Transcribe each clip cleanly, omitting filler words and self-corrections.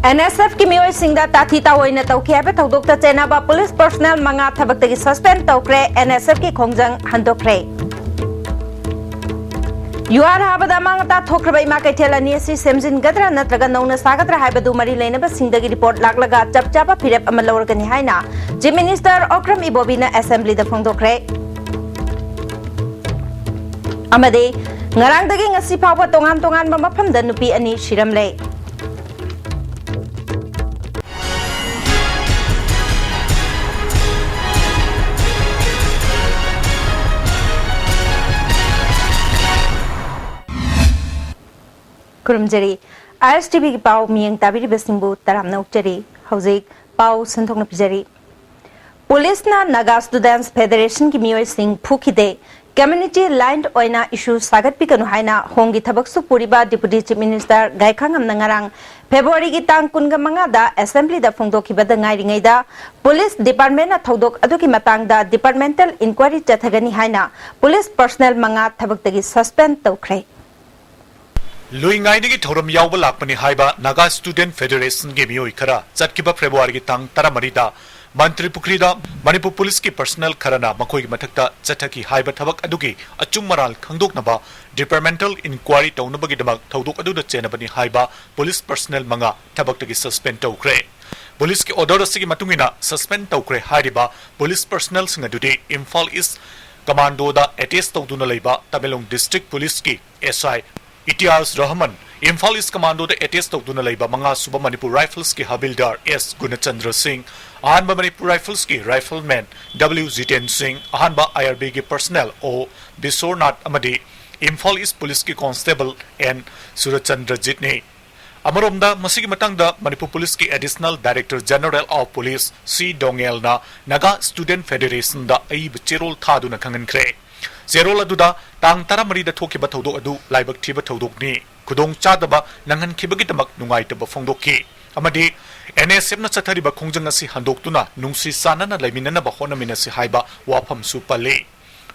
NSF की मियोय सिंगदा ताथीता होइना तौखेबे थौदोक्ता चेनाबा police personal मंगा थबक्तगी suspend तौक्रे NSF की खोंजंग हंदोक्रे युआर हाबदा मांगता थोख्रबा इमा कैथेलानी असि सेमजिन गद्रा नत्रगा नौना सागद्रा हाइबदु मरी लेनबा सिंगदगी रिपोर्ट लागलगा चपचाबा फिरेप अमा लौरगनी हाइना चीफ मिनिस्टर ओक्रम इबोबीना असेंबली दा फोंदोक्रे अमदे ngarangdagi ngasi phawa tongan ma mafamda nupi ani shiramle kurumjari ISTV ki pau miyang tabiri besingbu taramna ukjari hauzik pau santhokna pijari police na naga students federation ki miyoy sing phukide community line oina issue sagat pikanu haina hongi thabaksu puriba deputy chief minister gaikhangam nangarang February gi tang kunga manga da assembly da phongdokhiba da ngai ringai da police department na thodok aduki matang da departmental inquiry chathagani haina police personnel manga thabaktagi suspend tawkhre Luingai ni thorum yawba lakpani haiba Naga Student Federation ge miyoi khara chatkiba February gi tang taramari da Mantri Pukrida Manipur Police ki personnel kharana makhoi gi mathakta chathaki haiba thabak adugi achum maral khangdoknaba departmental inquiry tawnabagi damak thodok adu da chenabani haiba police personnel manga thabaktagi suspend tawkre police ki order asigi matungina suspend tawkre hariba police personnel singa dudi Imphal East commando da attest tawduna leiba Tamelong district police ki SI Itiaz Rahman Imphal East commando da attest tawduna leiba manga suba Manipur Rifles ki habildar S Gunachandra Singh Ahanba Manipur Rifles ki rifleman W Ziten Singh Ahanba IRB ki personnel O Bisornath amadi Imphal East Police ki constable N Surachandra Jitni Amaromda masigi matangda Manipur Police ki additional director general of police C Dongel na Naga Student Federation da aib cherol thaduna khangankre Zerol aduda tang taramari da thokiba thodok adu laibak thiba thodok ni kudong chadaba nangan khibagi tamak nungaitaba phongdokki amadi NSF na chathariba khongjang asi handoktuna nungsi sanana laiminana ba honamina si haiba wafam su pale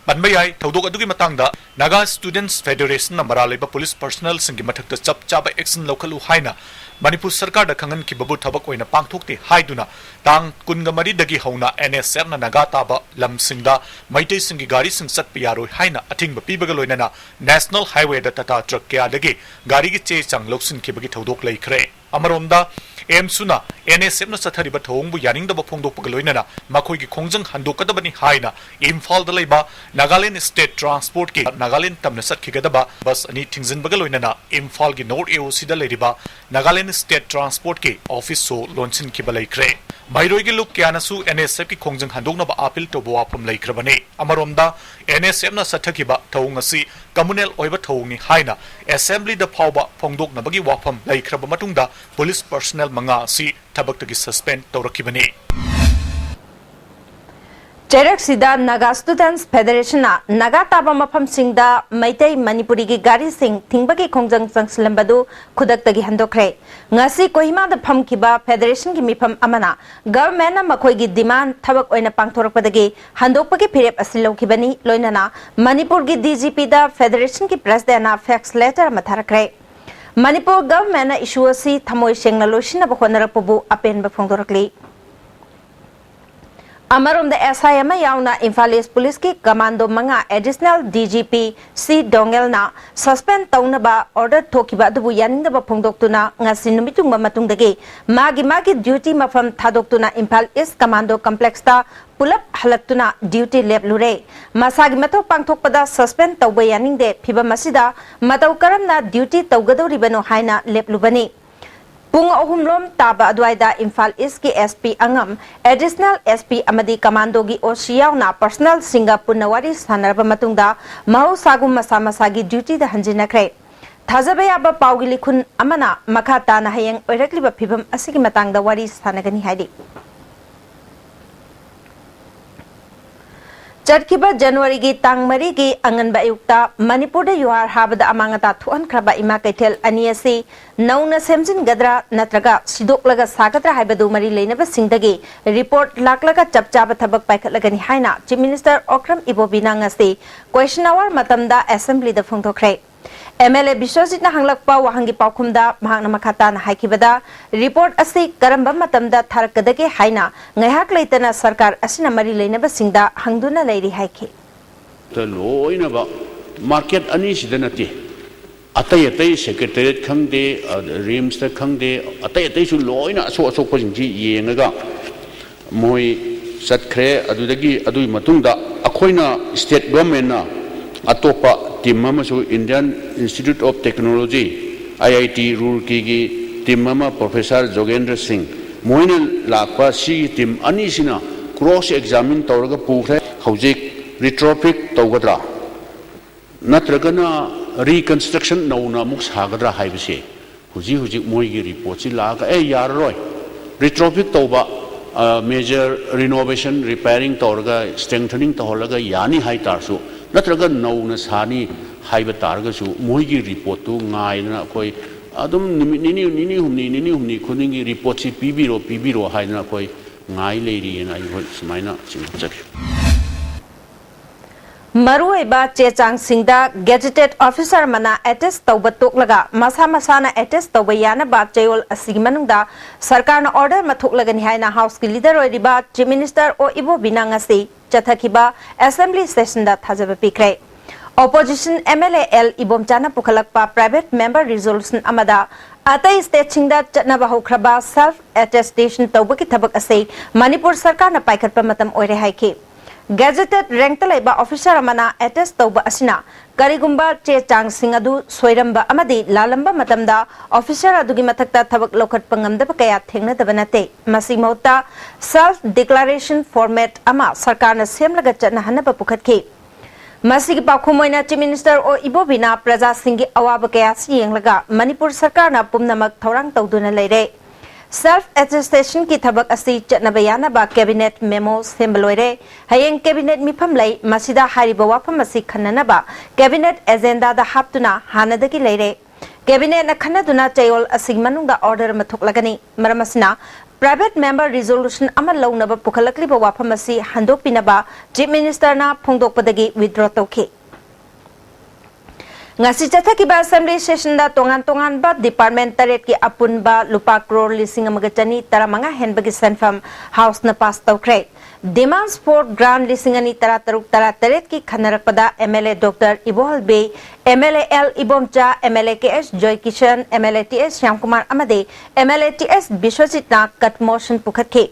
panbayai thodok adugi matangda Naga Students Federation na maralaiba police personnel singi mathakta chapchaba action local haina Manipur Sarkar da khangan ki babu thabak oina pangthokti haiduna tang kungamari dagi hauna NSF na naga taba lamsingda maitai singi gari sing chat piyaroi haina athingba pibaga loinana National Highway da tata truck kya dagi gari gi che chang loksin ki bagi thodok leikhre amaromda Suna NSF na sathariba thongbu yaningdaba phongdokpaga loinana makhoi gi khongjang handokadabani haina Imphal da leiba Nagaland State Transport ki Nagaland tamna satkigadaba bus ani thingzinbaga loinana Imphal gi North AOC da leiriba Nagaland State Transport ki office so launchin ki balaikre Mairoi gi luk kyanasu NSF ki khongjang handoknaba appeal to bo apam laikhrabane amaromda NSF na sathakiba thongasi communal oiba thongni haina assembly da phawba phongdoknabagi wafam laikhraba matungda police personnel manga si thabaktagi suspend tawrakibani Cherak Sida Naga Students Federation na Naga Taba Mafam Singda Maitai Manipuri ki gari sing thingbagi khongjang changslambadu khudaktagi handokre ngasi Kohima da phamkiba Federation ki mifam amana government na makhoi gi demand thabak oina pangthorakpadagi handokpagi phirep asilokibani loinana Manipur gi DGP da Federation ki president na fax letter matharakre Manipur government na issue asi thamoi sengna loishina ba khonarapabu apen ba phongdorakli Amarom the SIM yauna Imphal East Police ki commando manga additional DGP C Dongel na suspend taunaba order thokiba adubu yaningdaba phongdoktuna ngasi numitungba matungdagi magi duty mafam thadoktuna Imphal East commando complex ta pulap halaktuna duty lab lure masagi mathok pangthokpada suspend tawba yaningde phiba masida mataw karamna duty tawgadoribano haina lab lubani Pung ohumlom taba adwaida Imphal East ki SP angam additional SP amadi commando gi oshiyaw na personal Singapore nawari sanarba matungda mahu sagum masagi duty da hanjinakre thajabe aba pawgi likhun amana makhata na hayang oirakliba phibam asigi matangda wari sanagani haidi Chadkiba January gi tangmari gi anganba yukta Manipur da yuar habada amangata thuan kraba ima kaithel aniasi nauna semjin gadra natraga sidoklaga sagatra haibadu mari leinaba singdagi report laklaga chapchaba thabak paikhatlagani haina chief minister Okram Ibobina ngasi question hour matamda assembly da phongthokre MLA Biswajit na hanglakpa wahangi paukhumda mahakna makhata na haikibada report asi karamba matamda tharakadage haina ngaihak leitana sarkar asina mari leinaba singda hangduna leiri haiki loina ba market ani sidanati atai secretariat khangde rims ta khangde atai su loina so ko jing ji yengaga moi satkhre adudagi adui matungda akhoina state government na atopa team mama su Indian Institute of Technology IIT Roorkee gi team mama Professor Jogendra Singh moina lakpa si team ani sina cross examine tawraga pukhre hojik retrofit tawgadra natragana reconstruction nauna muk sagadra haibase huji moi gi report si laga yarroi retrofit tawba major renovation repairing tawraga strengthening tawlaga yani hai tarsu natraga nauna sani haiba targa su moi gi report tu ngai na koi adum nini humni khuningi report si pibiro haina koi ngai leiri na I hoi sumaina chingchak Maruiba Chechang Singda Gazetted Officer Mana attest tauba toklaga masa na attest tauba yana ba chayol asigmanungda sarkar na order mathuklaga ni haina house ki leader oiriba chief minister o ibo binangasi chathakiba assembly session da thajaba pikre opposition MLA L ibomchana pukhalakpa private member resolution amada atai state singda chatnaba hokraba self attestation tauba ki thabak ase Manipur sarkar na paikhatpa matam oire haiki Gazetted rank talaiba officer amana attest tauba asina karigumba chechang singadu soiramba amadi lalamba matamda officer adugi mathakta thabak lokhat pangamdaba kaya thengna dabanate masi mauta self declaration format ama sarkarna semlaga chana hanaba pukhatki masigi pakhumoina chief minister o ibobina praja singi awaba kaya siyenglaga Manipur sarkarna pumnamak thorang tawduna leire self attestation ki thabak asi chatnabayana ba cabinet memo sembaloire hayeng cabinet mifam lai masida hariba wafam asi khanana ba cabinet agenda da haptuna hanadagi leire cabinet na khanaduna chayol asi manungda order mathuk lagani maramasina private member resolution amal launa ba pukhalakli ba wafam asi handopina ba chief minister na phongdokpadagi withdraw tawki ngasi chathakiba assembly session da tongan ba department taret ki apun ba lupa crore lising amagachani taramanga henbagi sanfam house na pass tawkre demands for grant lising ani taret ki khanarakpada MLA Dr. Ibohal Bey MLA L Ibomcha MLA KS Joy Kishan MLA TS Shyamkumar amade MLA TS Biswajit na cut motion pukhatke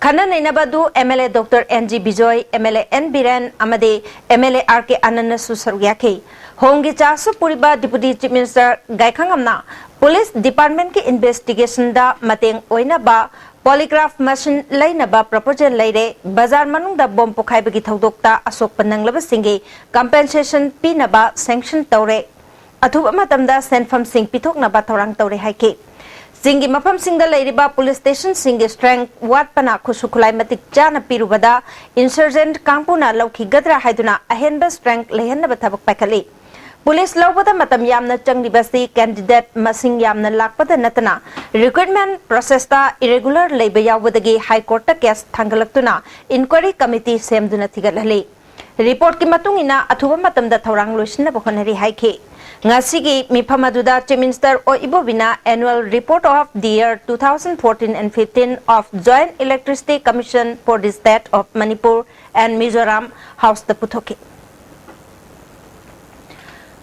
Khana Nainabadu MLA Dr. NG Bijoy MLA N Biren amade MLA RK Anand Susaryake Hongi Chasu Puriba Deputy Chief Minister Gaikhangamna Police Department ki investigation da mateng oina ba polygraph machine laina ba proposal leire bazar manung da bomb pokhai bagi thodokta asok panang laba singi compensation pina ba sanction tawre athuba matamda senfam sing pithok na ba thorang tawre haike singi mafam singda leiriba police station singi strength wat pana khusukhulai matik chana pirubada insurgent kangpuna lauki gadra haiduna ahenba strength lehenna ba thabak pakhali Police lawbada matam yamna changribasi candidate masing yamna lakpada natana recruitment process ta irregular leiba yawbadagi high court ta case thangalaktuna inquiry committee semduna thigatlali report ki matungina athuba matamda thorang loisna bokhonari haike ngasigi mifamaduda chief minister o ibobina annual report of the year 2014 and 15 of joint electricity commission for the state of Manipur and Mizoram house the puthoki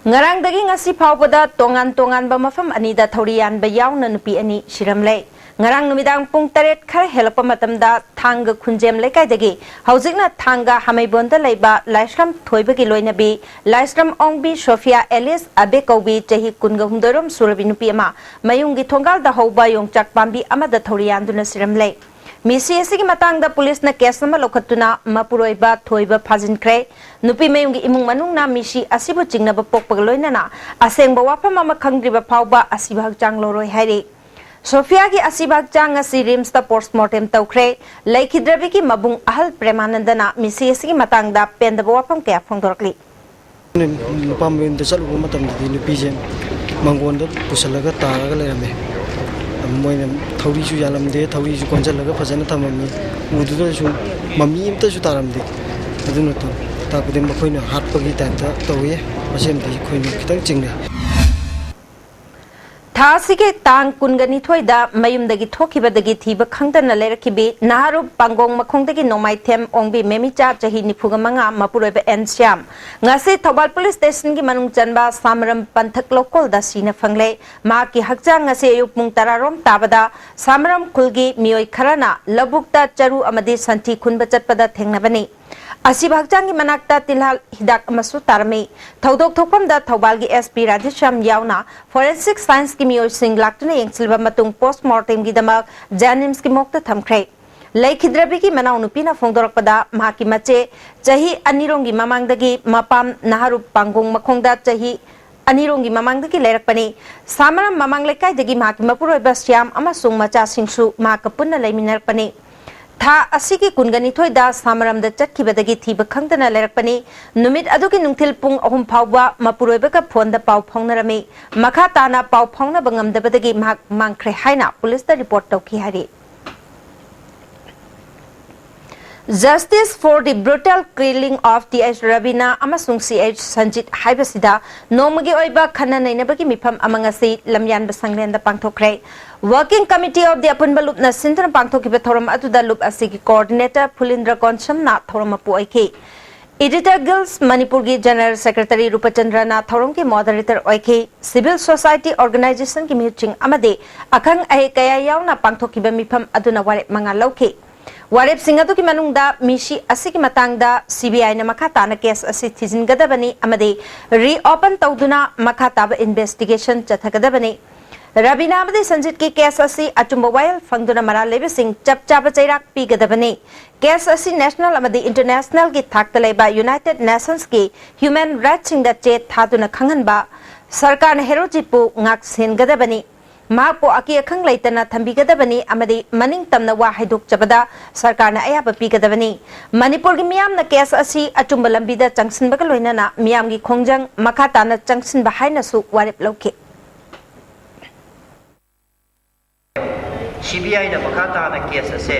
Ngarang dagi ngasi phawbada tongan ba mafam ani da thoriyan ba yauna nupi ani shiramle ngarang numidang pung 8 khar helapa matamda thanga khunjem lekai dagi haujikna thanga hamaibonda leiba laisram thoibagi loinabi laisram ongbi Sophia Alice Abekobi jahi kunga hundorom surabi nupi ama mayungi thongal da hoba yongchak pambi ama da thoriyan duna siramle Misi asigi matang da police na case nama lokhatuna mapuroiba thoiba phajinkre nupi mayungi imung manung na misi asibu chingna ba pokpag loina na asengba wafam ama khangriba phawba asiba hachang loroi haire Sophia ki asiba hachang asi rims ta postmortem tawkre laikhidrabi ki mabung ahal premanandana misi asigi matang da pendaba wafam kya phongdorkli pambin da salu matam di nupi je mangonda pusalaga taraga lerame moina thori su yalamde thori su konjalaga phajana thamami ududa su mami imta su taramde aduna to ta kudem khoina hat pagi ta tawe ꯃꯁꯤꯃꯗꯤ ꯑꯩꯈꯣꯏꯅ ꯈꯤꯇꯪ ꯆꯤꯡꯅꯩ ꯊꯥꯁꯤꯒꯤ ꯇꯥꯡ ꯀꯨꯟꯒꯅꯤꯊꯣꯏꯗ ꯃꯌꯨꯝꯗꯒꯤ ꯊꯣꯛꯈꯤꯕꯗꯒꯤ ꯊꯤꯕ ꯈꯪꯗꯅ ꯂꯩꯔꯛꯈꯤꯕꯤ ꯅꯍꯥꯔꯨꯞ ꯄꯥꯡꯒꯣꯡ ꯃꯈꯣꯡꯗꯒꯤ ꯅꯣꯡꯃꯥꯏꯊꯦꯝ ꯑꯣꯡꯕꯤ ꯃꯦꯃꯤꯆꯥ ꯆꯍꯤ 95 ꯃꯄꯨꯔꯣꯏꯕ N Shyam ꯉꯁꯤ Thoubal police ꯁ꯭ꯇꯦꯁꯟꯒꯤ ꯃꯅꯨꯡ ꯆꯟꯕ ꯁꯥꯃꯔꯝ ꯄꯟꯊꯛ ꯂꯧꯀꯣꯜꯗ ꯁꯤꯅ ꯐꯪꯂꯦ ꯃꯍꯥꯛꯀꯤ ꯍꯛꯆꯥꯡ ꯉꯁꯤ ꯑꯌꯨꯛ ꯄꯨꯡ 10 ꯔꯣꯝ ꯇꯥꯕꯗ ꯁꯥꯃꯔꯝ ꯈꯨꯜꯒꯤ ꯃꯤꯑꯣꯏ ꯈꯔꯅ ꯂꯧꯕꯨꯛꯇ ꯆꯔꯨ ꯑꯃꯗꯤ ꯁꯟꯊꯤ ꯈꯨꯟꯕ ꯆꯠꯄꯗ ꯊꯦꯡꯅꯕꯅꯤ ꯑꯁꯤꯕ ꯍꯛꯆꯥꯡꯒꯤ ꯃꯅꯥꯛꯇ ꯇꯤꯜꯍꯥꯠ ꯍꯤꯗꯥꯛ ꯑꯃꯁꯨ ꯇꯥꯔꯝꯃꯤ ꯊꯧꯗꯣꯛ ꯊꯣꯛꯐꯝꯗ ꯊꯧꯕꯥꯜꯒꯤ SP ꯔꯥꯙꯦꯁ꯭ꯌꯥꯝ ꯌꯥꯎꯅ ꯐꯣꯔꯦꯟꯁꯤꯛ ꯁꯥꯏꯟꯁꯀꯤ ꯃꯤꯑꯣꯏꯁꯤꯡ ꯂꯥꯛꯇꯨꯅ ꯌꯦꯡꯁꯤꯜꯂꯕ ꯃꯇꯨꯡ ꯄꯣꯁꯠꯃꯣꯔꯇꯦꯝꯒꯤꯗꯃꯛ ꯖꯦꯅꯤꯝꯁꯀꯤ ꯃꯣꯛꯇ ꯊꯝꯈ꯭ꯔꯦ ꯂꯩꯈꯤꯗ꯭ꯔꯕꯤꯒꯤ ꯃꯅꯥꯎꯅꯨꯄꯤꯅ ꯐꯣꯡꯗꯣꯔꯛꯄꯗ ꯃꯍꯥꯛꯀꯤ ꯃꯆꯦ ꯆꯍꯤ 2ꯔꯣꯝꯒꯤ ꯃꯃꯥꯡꯗꯒꯤ ꯃꯄꯥꯝ ꯅꯍꯥꯔꯨꯞ ꯄꯥꯡꯒꯣꯡ ꯃꯈꯣꯡꯗ ꯆꯍꯤ 2ꯔꯣꯝꯒꯤ ꯃꯃꯥꯡꯗꯒꯤ ꯂꯩꯔꯛꯄꯅꯤ ꯁꯥꯃꯔꯝ ꯃꯃꯥꯡ ꯂꯩꯀꯥꯏꯗꯒꯤ ꯃꯍꯥꯛꯀꯤ ꯃꯄꯨꯔꯣꯏꯕ ꯁ꯭ꯌꯥꯝ ꯑꯃꯁꯨꯡ ꯃꯆꯥꯁꯤꯡꯁꯨ ꯃꯍꯥꯛꯀ ꯄꯨꯟꯅ ꯂꯩꯃꯤꯟꯅꯔꯛꯄꯅꯤ ꯊꯥ ꯑꯁꯤꯒꯤ ꯀꯨꯟꯒꯅꯤꯊꯣꯏꯗ ꯁꯥꯃꯔꯝꯗ ꯆꯠꯈꯤꯕꯗꯒꯤ ꯊꯤꯕ ꯈꯪꯗꯅ ꯂꯩꯔꯛꯄꯅꯤ ꯅꯨꯃꯤꯠ ꯑꯗꯨꯒꯤ ꯅꯨꯡꯊꯤꯜ ꯄꯨꯡ 3 ꯐꯥꯎꯕ ꯃꯄꯨꯔꯣꯏꯕꯒ ꯐꯣꯟꯗ ꯄꯥꯎ ꯐꯥꯎꯅꯔꯝꯃꯤ ꯃꯈꯥ ꯇꯥꯅ ꯄꯥꯎ ꯐꯥꯎꯅꯕ ꯉꯝꯗꯕꯗꯒꯤ ꯃꯍꯥꯛ ꯃꯥꯡꯈ꯭ꯔꯦ ꯍꯥꯏꯅ ꯄꯨꯂꯤꯁꯇ ꯔꯤꯄꯣꯔꯠ ꯇꯧꯈꯤ ꯍꯥꯏꯔꯤ Justice for the brutal killing of T.H. Ravina amasung C.H. Sanjit haibasida nomagi oiba khana nainabagi mifam amangasi lamyanba sanglenda pangthokre Working Committee of the Apunba Loop na sintana pangthokiba thoram atuda loop asigi coordinator Pulindra Koncham na thoram apu oike Editor Guilds Manipuri General Secretary Rupachandra na thoram ki moderator oike Civil Society Organization ki meeting amade akhang ai kaya yauna pangthokiba mifam aduna warep manga lauke Warep singatu ki manungda mishi asiki matangda CBI na makata na case asi thizingadabani amade reopen tawduna makata ba investigation chathagadabani Rabina amade Sanjit ki case asi achumba wail fangduna mara lebising chapchaba chairak pigadabani case asi national amade international ki thakta leba United Nations ki human rights singda che thaduna khanganba sarkar na herojipu ngak sengadabani Mapo aki akhang laitana thambigadabani amadi maning tamna wa haidok chabada sarkar na ayaba pigadabani Manipur gi miyam na case asi achumba lambida changsin baga loina na miyam gi khongjang makata na changsin ba haina su warip lauke CBI na makata na case ase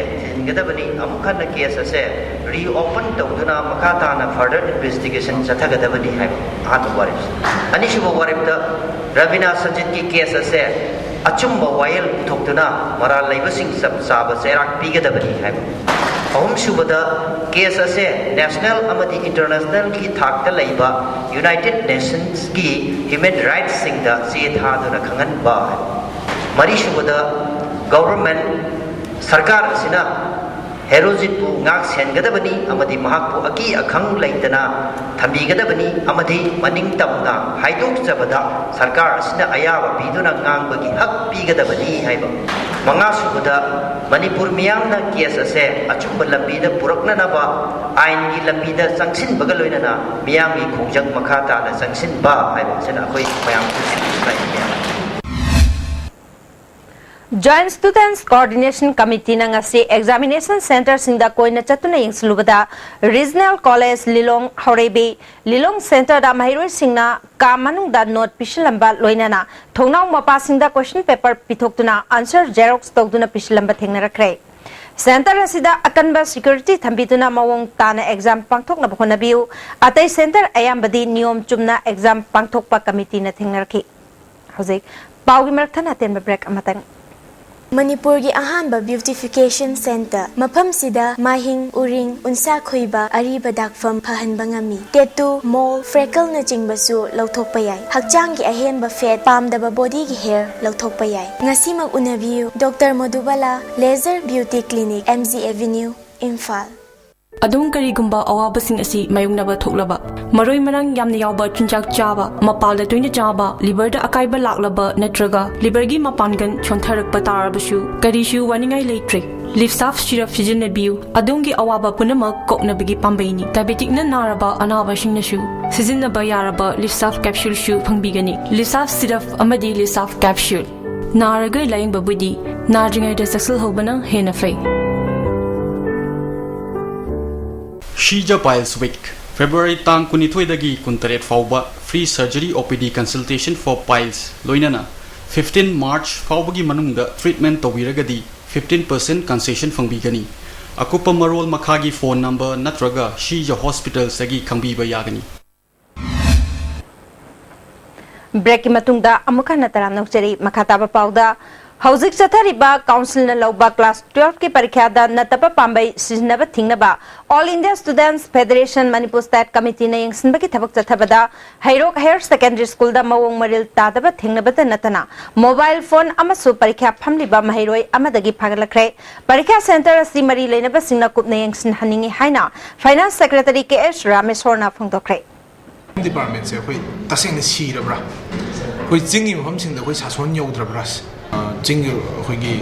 gadabani amkhan na case ase reopen tawduna makata na further investigation chathagadabani hai atu warip ani shubo warip da Ravina Sanjit ki case ase achumba wail thokduna mara laibasing sab saba serak pigadabani hai ahum shubada case ase national amadi international ki thakta laiba United Nations ki human rights singda che thaduna khangan ba mari shubada government sarkar asina herojic pu ngak sengadabani amadi mahak pu aki akhang laitana thambigadabani amadi maning tamna haidok chabada sarkar asina ayaba biduna ngangbagi hak pigadabani haiba manga subada Manipur miyamna case ase achumba lambida purakna na ba ain gi lambida changsin bagaloina na miyam gi khongjang makhata na changsin ba haiba sena khoi mayam Joint Students Coordination Committee na ngasi Examination Center singda koina chatuna yingslubada Regional College Lilong Horebi Lilong Center da mahiroi singna ka manung da note pishlamba loinana thongnaw mapa singda question paper pithokuna answer xerox tawduna pishlamba thengnarakre Center asida akanba security thambiduna mawong tana exam pangthokna bhonabiu atai center ayambadi niyom chumna exam pangthokpa committee na thengnarakhi hojik pawgi marathana tenba break amatang Manipur gi ahanba beautification center mafam sida mahing uring unsa khoiba ariba dakfam phahanba ngami tattoo mole freckle na jingba su lauthokpa yai hakchang gi ahenba fat pamdaba body gi hair lauthokpa yai ngasi mak unabiu Dr Madhubala Laser Beauty Clinic MZ Avenue Imphal Adung karigumba awabasing asi mayungnaba thoklaba maroi marang yamna yawba chunjak chaba mapalda toina chaba liver da akaiba laklaba natraga liver gi mapangan chontharakpa tarabasu karishu waningai leitre lifsaf syrup sizinnabiu adungi awaba punama koknabigi pambaini diabetic na naraba anaba singnasu sizinnaba yaraba lifsaf capsule shu phangbigani lifsaf syrup amadi lifsaf capsule naraga laing babudi nadringai da saksal hobana hena fai Shija Piles Week February tang kunithoi dagi kuntaret fauba free surgery OPD consultation for piles loinana 15 March faubagi manungda treatment tawiragadi 15% concession fangbigani akupa marol makhagi phone number natraga Shija Hospital sagi khangbiba yagani break की मतुंगदा अमुक हन्ना तराम नौचरी मखा ताबा पाउदा हौजिक चथरिबा council न लौबा class 12 की परीक्षा दा नतबा पांबै सिजनबा थिंगनबा all India students federation Manipur state committee ने यंगसिनबा की थबक चथबदा हैरोक हायर सेकेंडरी स्कूल दा मवोंग मरिल तादबा थिंगनबा नतना मोबाइल फोन अमसु परीक्षा फमलिबा महिरोय अमदगी फागलखरे परीक्षा सेंटर असि मरी लेनबा सिंगना कुपने यंगसिन हनिंगी हाइना फाइनेंस सेक्रेटरी के एस रामेश्वरना फोंदोखरे डिपार्टमेंट से अखोई तसेंग सीरब्रा अखोई चिंगी मफमसिंग दा अखोई सासोन यौद्रब्रा चिंग अखोई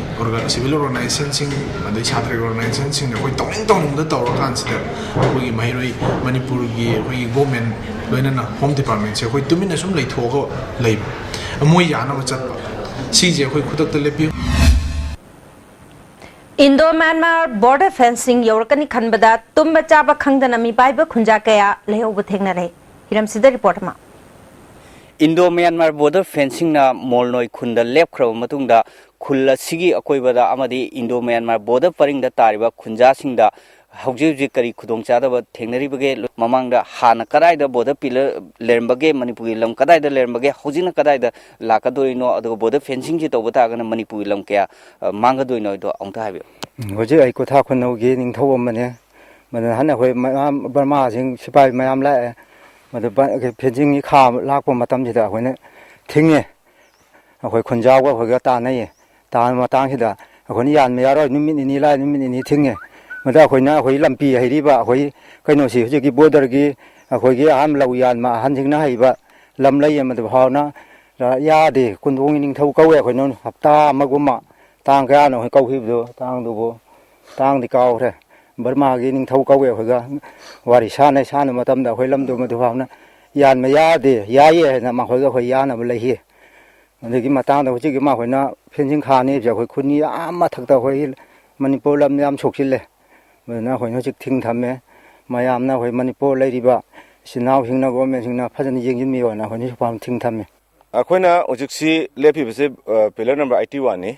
सिविल ऑर्गेनाइजेशन सिंग अदै छात्र ऑर्गेनाइजेशन सिंग अखोई तौनिंग दा तौर कांसिदा अखोई महिरोई मणिपुर की अखोई गवर्नमेंट लोइनना होम डिपार्टमेंट से अखोई तुमिना सुम लेथोगो लेब मोय यानबा चतबा सीजे अखोई खुदक त लेपियो इंडो म्यांमार बॉर्डर फेंसिंग यौरकनी खनबदा तुम चाबा खंगदना मी पाइबा खुंजा कया लेहोब थेंगनरे हिरम सिदा रिपोर्ट मा इंडो म्यांमार बॉर्डर फेंसिंग ना मोलनोई खुंदा लेपख्रब मतुंगदा खुल्ला सिगी अकोइबदा अमदी इंडो म्यांमार बॉर्डर परिंगदा तारिबा खुंजा सिंगदा हौजी करी खुदोंग चादबा थेंगनरिबगे ममांगदा हाना कदाइदा बॉर्डर पिलर लेरमबगे मणिपुरी लम कदाइदा लेरमबगे हौजिना कदाइदा लाकदोइनो अदो बॉर्डर फेंसिंग जी तोबता गना मणिपुरी लम कया मांगदोइनो दो औंता हाबियो हौजी आई कोथा खुनौगी निंगथौ अमने मन हना होय बर्मा सिंग सिपाई मयाम लाए मद फेंसिंग नि खा लाको मतम जिदा होने थिंगे अखोय खुंजाव होगा तानये तान मतंग हिदा अखोनी यान मे यारो निमित नि ला निमित नि थिंगे मदा अखोयना अखोय लंपी हैरिबा अखोय कइनो सि हुजिकी बॉर्डर की अखोयगी आम लौ यान मा हनजिंगना हैबा लम लय मद भावना यादे कुंदोंग निंगथौ कौवे अखोयनो हप्ता मगुमा तांग कया नो कौहिबदो तांग दुबो तांग दि कावरे बर्मा की निंगथौ कौवे होगा वारी साने साने मतम दा होय लमदो मदु भावना यान मे यादे याये ना मा होगा होय यान अब लही अदगी मतांग दा हुजिकी मा होयना फेंसिंग खाने जे होय खुनी आम थकता होय मणिपुर लम याम सोक्सिले मना होय हुजिक थिंग थमे मयामना होय मणिपुर लैरिबा सिनाव हिंगना गवर्नमेंट सिंगना फजन येंगिन मियोना होय फाम थिंग थमे अखोयना उजिकसी लेपिबसे पिलर नंबर 81 ने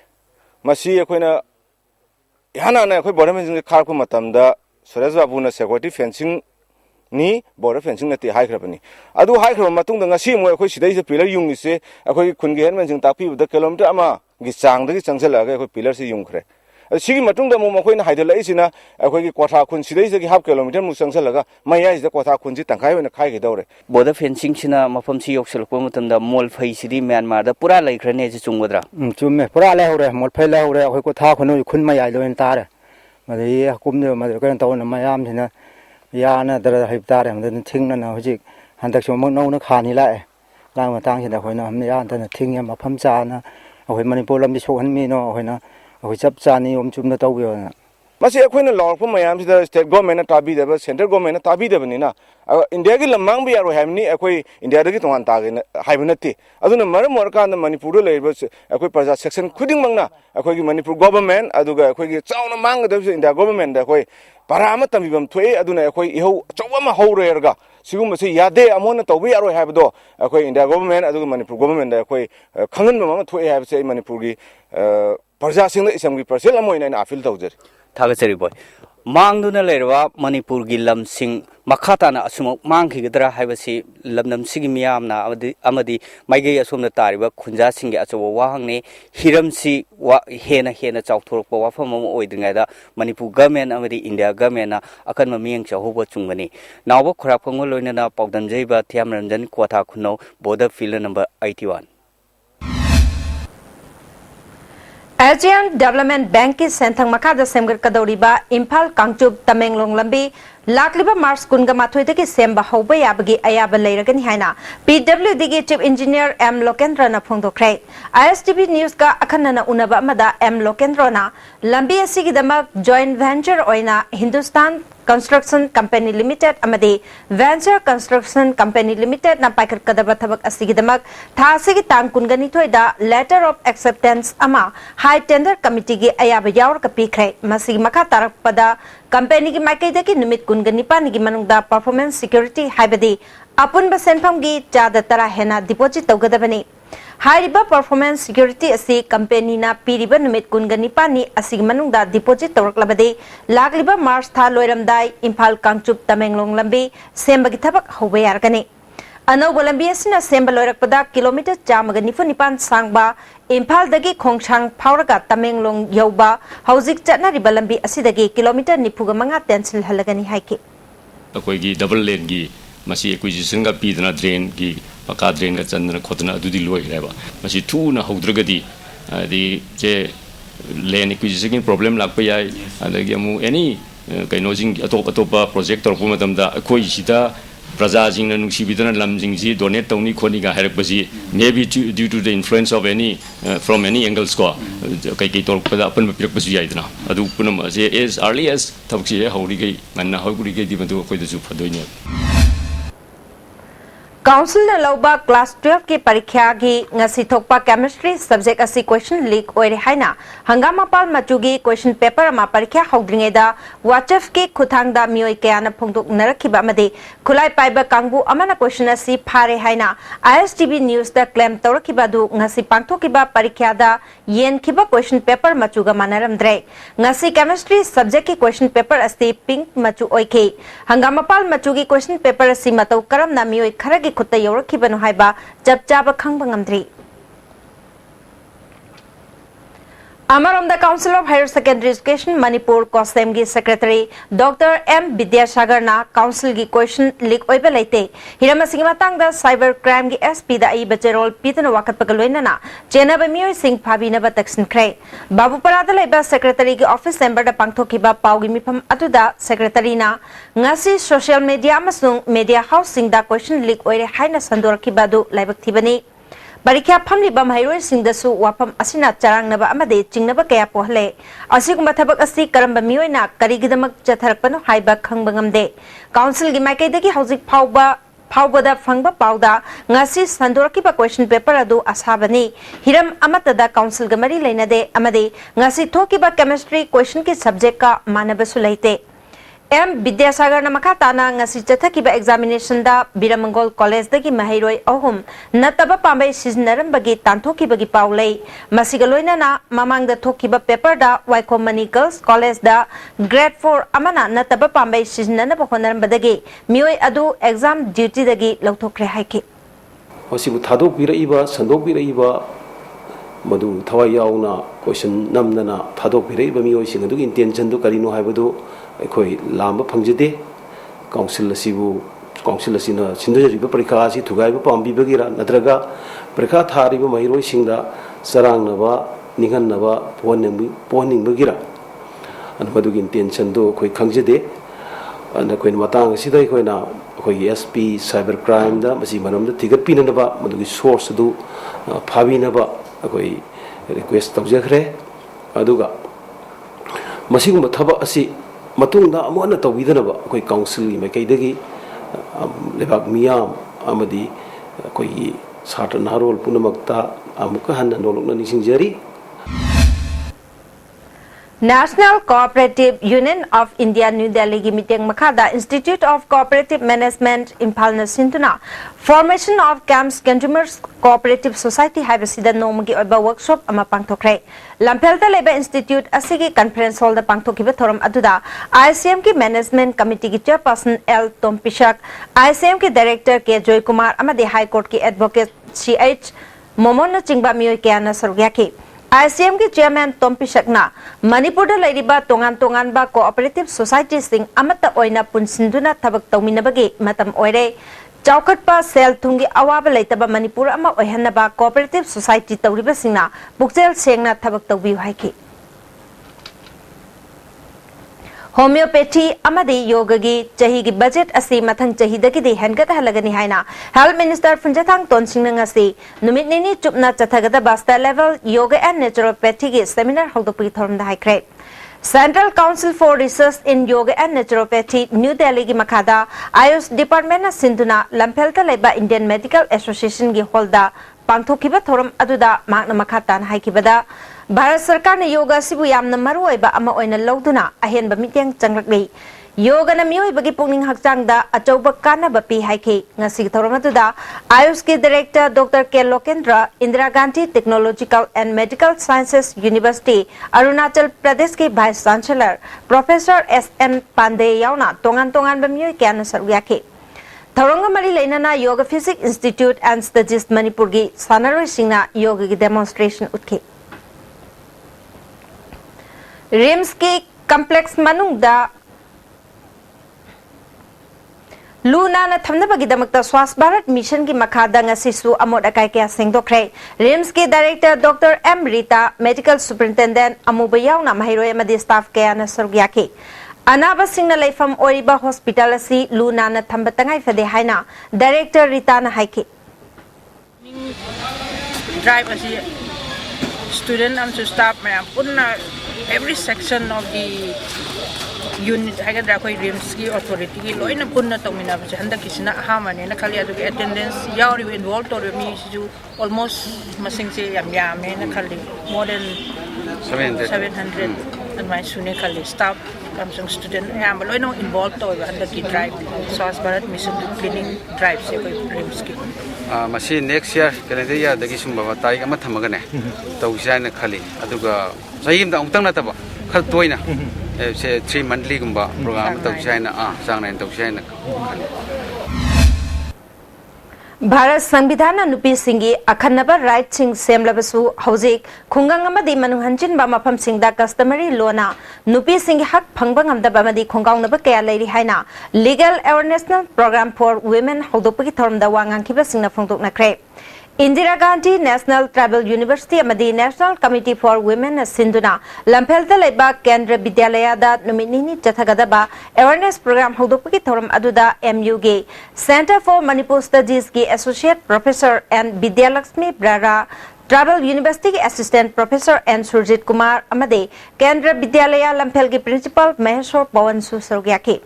मसी अखोयना याना ना अखोय बॉर्डर फेंसिंग खारको मतमदा सुरेश बाबूना सिक्योरिटी फेंसिंग नि बॉर्डर फेंसिंग नति हाइख्रबनी अदु हाइख्रब मतुंग ngasi मोय अखोय सिदै से पिलर युंगिसे अखोय खुनगे हेनमेन सिंग ताकपिबदा किलोमीटर अमा गी चांगदगी चंगसलागा अखोय पिलर से युंखरे सिगी मतुंग दमो मखोयना हाइदलाइसिना अखोय की कोठा खुन सिदै से हाफ किलोमीटर मु चंगसलागा मयाइस द कोठा खुन सि तंखाय होना खाइगे दौरे बॉर्डर फेंसिंग सिना मफम सि योक्सलको मतंदा मोल फै सिदी म्यांमार दा पूरा लैख्रने जे चुंगदरा चुमे पूरा लेहौरे मोल फै लेहौरे अखोय कोठा खुन खुन मयाइ लोइन तारे मदे हुकुमने मदे कन तौना मयाम सिना याना दर हाइब तारे मदे थिंगना हुजिक हंदक सो मक नौना खानी लाए लांग मतंग सिदा होयना हम यान तन थिंगे मफम चाना अखोय मणिपुर लम सोहन मिनो होयना अखोय चप चानी ओम चुमना तौबियोना मसी अखोयना लॉर्क मयाम सिदा स्टेट गवर्नमेंट ताबी देबा सेंट्रल गवर्नमेंट ताबी देबनिना इंडिया की लमंग भी यारो हैमनी अखोय इंडिया दगी तोंगान तागे हाइबनती अदुना मरम मरकान मणिपुर लेबा अखोय प्रजा सेक्शन खुदिंग मंगना अखोय की मणिपुर गवर्नमेंट अदुगा अखोय की चावना मांग देब इंडिया गवर्नमेंट अखोय पराम तमिबम थोए अदुना अखोय इहो चौबमा हौरेरगा सिगुमसे यादे अमोना तौबी यारो हैबदो अखोय इंडिया गवर्नमेंट अदुगा मणिपुर गवर्नमेंट अखोय खंगन ममा थोए हैबसे मणिपुर की प्रजा सिंग इसम की परसेल अमोइना अपील तौजर थागचरी बोय मांगदुना लेरवा मणिपुर की लम सिंग मखाताना असुमक मांगखिगदरा हाइबसी लमनम सिगी मियामना अमदी माइगे असोमना तारिबा खुंजा सिंगे अचो वाहंगने हिरमसी हेना हेना चाउथोरप वाफम अम ओइद्रिङाइदा मणिपुर गवर्नमेंट अमदी इंडिया गवर्नमेंट अकन ममियंग चाहोब चुंगबनी नावबो खराफंगो लोइनना पाउदनजैबा थियामरंजन क्वाथा खुनौ border field number 81 Asian development bank की सेंथंग मखादा सेमगरकदौरिबा इम्फाल कांगचुब तमेंगलोंग लंबी लाखलिबा मार्च कुनगा माथोइदगी सेमबा हौबा याबगी अयाबा लैरगनी हाइना पीडब्ल्यूडी की चीफ इंजीनियर एम लोकेंद्रना फोंदोखरे ISTV न्यूज का अखनना उनबा अमदा एम लोकेंद्रना लंबी असिगिदमक जॉइंट वेंचर ओइना हिंदुस्तान कंस्ट्रक्शन कंपनी लिमिटेड अमदी वेंचर कंस्ट्रक्शन कंपनी लिमिटेड ना पाइकरकदबा थबक असिगिदमक थासिगी तांग कुनगनी थोइदा लेटर ऑफ एक्सेप्टेंस अमा हाई टेंडर कमिटी की अयाबा यावरक पीखरे मसिगी मखा तारकपदा कंपनी की माइकैदगी निमित कुनगनिपानी की मनुंगदा परफॉर्मेंस सिक्योरिटी हाइबदी अपुनबा सेनफमगी चादा तरा हेना डिपॉजिट तौगदबनी हाइरिबा परफॉर्मेंस सिक्योरिटी असि कंपनी ना पीरिबा निमित कुनगनिपानी असिगी मनुंगदा डिपॉजिट तौरकलबदे लागलिबा मार्च था लोइरमदाई इम्फाल कांगचुब तमेंगलोंग लंबी सेमबगी थबक हौबा यारगनी अनौब लंबी असना सेंब लोरकपदा किलोमीटर 194 सांगबा इम्फालदगी खोंगछांग फावरगा तमेंगलोंग यौबा हौजिक चटनारिबा लंबी असिदगी किलोमीटर 95 टेंसिल हलगनी हाइके अखोइगी डबल लेन की मसी एक्विजिशन का पीदना ड्रेन की पका ड्रेन का चंदना खोदना अदुदी लोइरेबा मसी थूना हौद्रगदी दी जे लेन एक्विजिशन की प्रॉब्लम लाप याय अदगी अमु एनी कैनोजिंग अतोपा प्रोजेक्ट तौरप मतमदा अखोइ सिदा प्रजाजिंग नुसीबिदना लमजिंगजी डोनेट तौनी खोनिगा हैरकबजी may be due to the influence of any from any angles को कई तौरपदा अपन पिरकबजी याइदना अदु पुनम जे एज अर्ली एज थबसी हौरिगै मन्ना हौरिगै दिबदु अखोइदसु फदोइने काउंसिल ने लौबा क्लास 12 की परीक्षा की ngasi thokpa chemistry subject asi question leak oire haina hangama pal machugi question paper ma parikha howdringe da whatsapp ki khuthang da mioi kayana phongdok narakhiba amade khulai paiba kangbu amana question asi phare haina ISTV news da claim tawrakhiba du ngasi pangthokiba parikha da yen khiba question paper machuga manaramdre ngasi chemistry subject ki question paper asi pink machu oike hangama pal machugi question paper asi matau karam na mioi kharagi खुत्ता यौरखिबनो हाइबा जब चाबा खंगबा ngamdri Amarom the Council of Higher Secondary Education Manipur Kosem gi Secretary Dr. M. Vidyasagar na Council gi question leak oiba leite hirama singma tang da cyber crime gi SP da ai bacherol pitana wakat pagaloina na chena ba mioi sing phabi na ba taksin kre babu parada leba secretary gi office member da pangthoki ba pau gi mifam atuda secretary na ngasi social media amasung media house sing da question leak oire haina sandor ki badu laibak thibani Barikya family bam hairoi singdasu wapam asina charang naba amade chingnaba kaya pohle asiguma thabak asi karamba miyoina karigidamak chatharakpano haiba khangbangam council gi maikai dagi hauzik phawbada phangba pawda ngasi sandoraki ba question paper adu asabani hiram amata da council ga mari leinade amade ngasi thoki ba chemistry question ki subject ka manabasu leite M. Vidyasagar na makatana ngasi chathaki ba examination da Biramangol College dagi mahairoi ahum nataba pambay siznaram bagi tanthoki bagi paulei masigaloina na mamang da thoki ba paper da Waikomani Girls College da grade 4 amana nataba pambay siznana ba honaram badagi mioi adu exam duty dagi lauthokre haiki Hosibu thadok biraiba sandok biraiba madu thawai yauna question namnana thadok biraiba mioi sing adu intention du karino haibadu अखोई लांब फंगजदे council असिबु council असिना सिंदजरिबा परीक्षा असि थुगाइबा पाम्बिबगिरा नत्रगा परीक्षा थारिबा महिरोइ सिंगदा सरांगनबा निगन्नबा पोनिंबगिरा अनबदुगी intention दो अखोई खंगजदे अन अखोई मतांग सिदा अखोइना अखोई एसपी साइबर क्राइम दा मसि मनमदा थिगतपिननबा मदुगी सोर्स दु फाबिनबा अखोई रिक्वेस्ट तौजखरे अदुगा मसिगुम थबा असि matungda amona tawidana koi council gi mai kaidagi lebak miyam amadi koi satra narol punamakta amuka hanna nolokna nisingjari National Cooperative Union of India New Delhi gi meeting makhada Institute of Cooperative Management Imphal na sintuna Formation of Camps Consumers Cooperative Society haibasida nomagi oiba workshop ama pangthokre Lampelta leba Institute asigi conference hall da pangthokiba thoram aduda ICM ki Management Committee ki Chairperson L Tompishak ICM ki Director K Joy Kumar amadi High Court ki Advocate CH Momon na chingba mioi kya na sargyaki ICM की chairman तोम्पिशकना Manipur दा लैरिबा तोंगान तोंगान बा cooperative society सिंग अमत ओइना पुनसिंदुना थबक तौमिनबगे मतम ओइरे चौखटपा cell थुंगी अवाब लैतबा मणिपुर अमा ओइहनबा cooperative society तौरिबा सिंगना पुक्चेल सेंगना थबक तौबि हाइकी होमियोपैथी अमदी योग की चाही की बजट असी मथंग चाही दगी दे हनगत हलगनी हाइना हेल्थ मिनिस्टर फुंजथांग तोनसिंग नंगसी नुमित निनी चुपना चथगदा बास्ता लेवल योग एंड नेचुरोपैथी के सेमिनार होदोपी थोरमदा हाइक्रे central council for research in yoga and naturopathy new Delhi की मखादा आयुष डिपार्टमेंट ना सिंधुना लंफेलता लेबा इंडियन मेडिकल एसोसिएशन की होल्दा पांथोखिबा थोरम अदुदा मागना मखातान हाइकिबदा भारत सरकार ने योगा सिबु यामना मरुओइबा अमा ओइना लौदुना अहेनबा मिटेंग चंगलक्ले योगा न मियोइबगी पुंगनिंग हक्चांगदा अचौबा कानबा पि हाइखे ngasi थोरमदुदा आयुष के director doctor K Lokendra Indira Gandhi technological and medical sciences university Arunachal Pradesh के vice chancellor professor S N Pandey यावना तोंगान तोंगान बा मियोइ क्याना सरयाखे Thauranga Mari Lainana Yoga Physics Institute and Studies Manipuri Sanaroi Singna Yoga demonstration utke. RIMS ki complex manungda Luna na thamna bagi damakta Swas Bharat Mission ki makhada ngasisu amot akai kya sengdokre. RIMS ki Director Dr. M. Rita, Medical Superintendent Amubayaw na mahiroi amadi staff kaya na sorgyaki. Anaba singna laifam oriba hospital asi Luna na thambatangay fade haina Director Rita na haiki. Drive asi student and staff mayam punna every section of the unit haga dra koi RIMS ki authority ki loina punna tongmina ba handa kisina hamane na khali adu attendance yauri involved or mi ju almost masing se yam na khali more than 700 and my sune khali staff kamsung student yam loina involved to handa ki drive Swas Bharat Mission cleaning drive se koi RIMS ki masi next year calendar year dagi sumba tarik ama thamagane tawsai khali aduga sahim da ungtang na taba khal toina say 3 monthly gumba program tawsai na sang nain tawsai na Bharat Sanvidhana Nupi Singi Akhanaba Right Sing Semlabasu Hauzik Khungang Amadi Manuhanchin ba mafam singda customary lona Nupi Singi hak phangbang amda bamadi khungang naba kaya lairi haina Legal Awareness Program for Women Hodopagi Thormda wangang kiba singna phongtok nakre Indira Gandhi National Tribal University Amadi National Committee for Women Sinduna Lampelta Leba Kendra Vidyalaya da Numinini Jathagadaba Awareness Program Hodopagi Thoram Aduda MUG Center for Manipur Studies ki Associate Professor and Vidyalakshmi Brara Tribal University Assistant Professor and Surjit Kumar Amade Kendra Vidyalaya Lampel ki Principal Maheshwar Pawan Susaryaki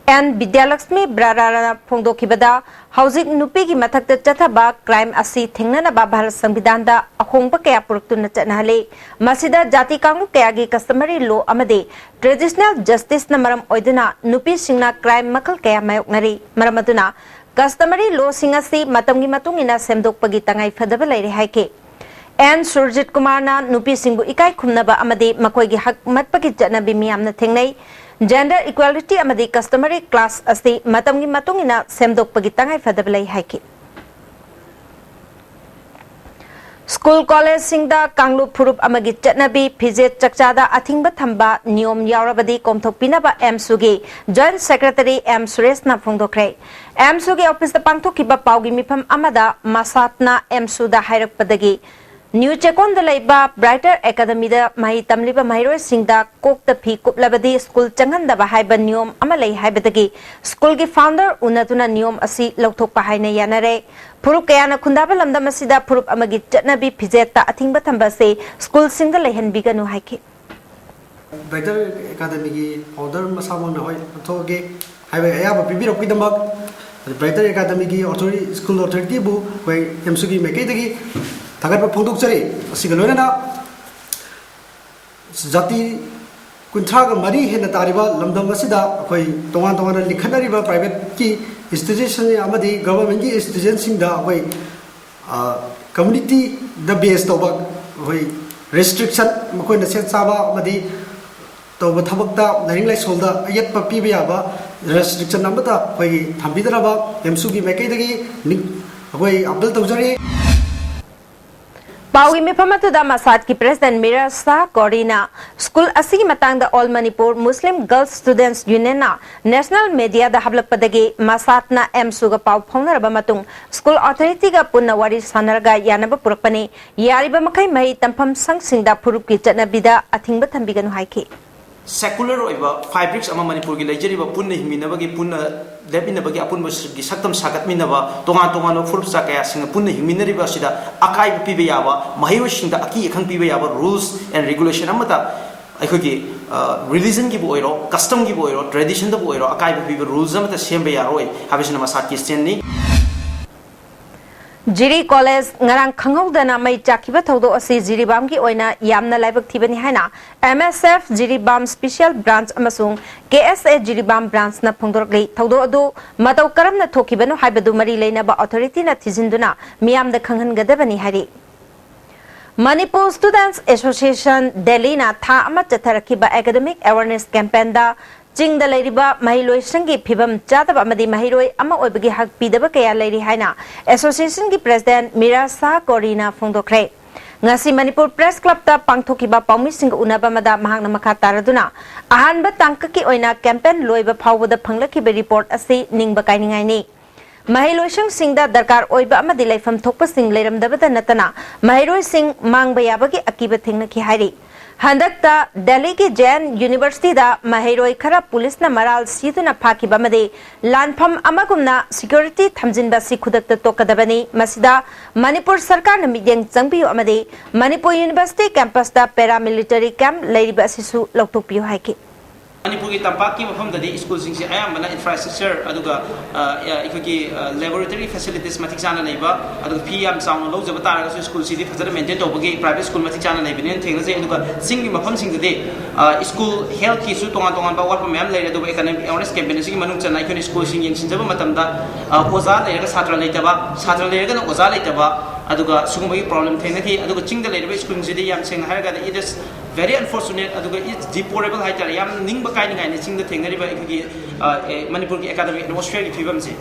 and Vidyalakshmi Brarana Phongdokibada Hauzik Nupi ki mathakta chathaba crime asi thingnana ba Bharat Sanvidhanda ahongba kaya puruktuna chatnahale masida jati kangu kaya gi customary law amade traditional justice na maram oiduna Nupi singna crime makal kaya mayoknari maramaduna customary law singasi matamgi matungina semdokpagi tangai phadaba lairi haike and Surjit Kumar na Nupi singbu ikai khumnaba amade makoi gi hak matpagi chatnabi miyamna thingnai Gender equality amadi customary class asti matamgi matungina semdok pagitangai fadablai haiki. School college singda Kanglu Purup amagi chatnabi pizet chakchada athingba thamba niyom yaurabadi komthokpinaba MSUgi Joint Secretary M Suresh na phongdokre. MSUgi office da pangthokiba paugi mifam amada masatna MSU da hairakpadagi New Chekon the Laiba Brighter Academy da Mahi Tamliba Mahiro Singda Kok the P Kuplabadi School Changan da Bahaiba Niom Amalay Haibadagi School ki founder Unatuna Niom Asi Lautok Pahaina Yanare Purup Kayana Kundaba Lamda Masida Purup Amagi Chatnabi Pizeta Athingba Tambase School Single Lehan Biganu Haiki Brighter Academy ki founder Masamo Hoi Toge Highway Ayaba Pibi of Kidamak Brighter Academy ki authority school authority bu where MSUgi Mekadagi Tagat Ponduk Sari, Sigalona Zati Kuntraga Mari in the Tariba, Lamda Masida, Toman Likanariba private key institution Amadi, government institutions in the way community the base of restriction, Makun the Set Saba, Madi, Tobatabakta, the English holder, yet Papiaba, restriction number, way Tambidaraba, Msugi Makadagi, way Abdul Tozari. Pawi me pamatu da Masad ki President Mira Sa Corina School asigi matang da All Manipur Muslim Girls Students Union na National Media da hablak padagi Masad na MSU ga pau phongna ba matung School Authority ga punna wari sanarga yanaba purakpani yariba makai mai tampam sangsing da purup ki chatnabi da athingba thambiganu haiki secular oiba fabrics ama Manipur gi leijeriba punna himinabagi punna lebinabagi apunba gi saktam sagatminaba tonga tonga no furpsa kaya singa punna himinariba sida akai pibe yaba mahiro singda aki ekhang pibe yaba rules and regulation amata aikogi religion gi boiro custom gi boiro tradition da boiro akai pibe rules amata sembe yaroi habisina masat ki stand ni Jiri College ngarang khangau dana mai chakiba thodo asi Jiribam ki oina yamna laibak thibani haina MSF Jiribam Special Branch amasung KSA Jiribam Branch na phongdorgai thodo adu matau karam na thokibanu haibadu mari leina ba authority na thijinduna miyam da khanghan gadabani hari Manipur Students Association Delhi na tha ama chatharakiba academic awareness campaign da चिंग द लेरिबा महिलोय संगी फिबम चादब अमदी महिरोय अमा ओइबगी हक पीदब कया लेरि हाइना एसोसिएशन की प्रेसिडेंट मीरा शाह कोरीना फोंदोखरे ngasi Manipur Press Club ta pangthokiba paumi-sing unaba mada mahangna makha taraduna ahanba tangkaki oina campaign loiba phawbada phanglaki report asi ningba kainingai ni Mahiloisang singda darkar oiba amadi laifam thokpa sing leiramdabada natana Mahiroi sing mangba yabagi akiba thingna ki hairi Handakta Delhi ki Jain University da Mahiroi khara police na maral siduna phakiba made lanpham amagumna security thamjinba si khudakta tokadabani masida Manipur sarkar na midyang changbiyo amade Manipur University campus da paramilitary camp leiriba asisu loktopiyo haiki Manipur ki tampak ki mafam dadi school sing si ayam bana infrastructure aduga ikaki laboratory facilities matik jana naiba aduga PM sound lo jaba tara so school si di fazara maintain to bagi private school matik jana naiba nen thengna je aduga sing ki mafam sing dadi school health ki su tongan tongan ba war pa mem leire aduga economic awareness campaign si manung chana ikoni school sing yeng sin jaba matam da oza leire ka satra leire ka oza leitaba aduga sugumagi problem thengna ki aduga chingda leire school si di yam sing haraga it is very unfortunate aduga it's deplorable haitara yam ningba kai ngai ni chingda thengari ba ikagi Manipur ki academic atmosphere ki phibam se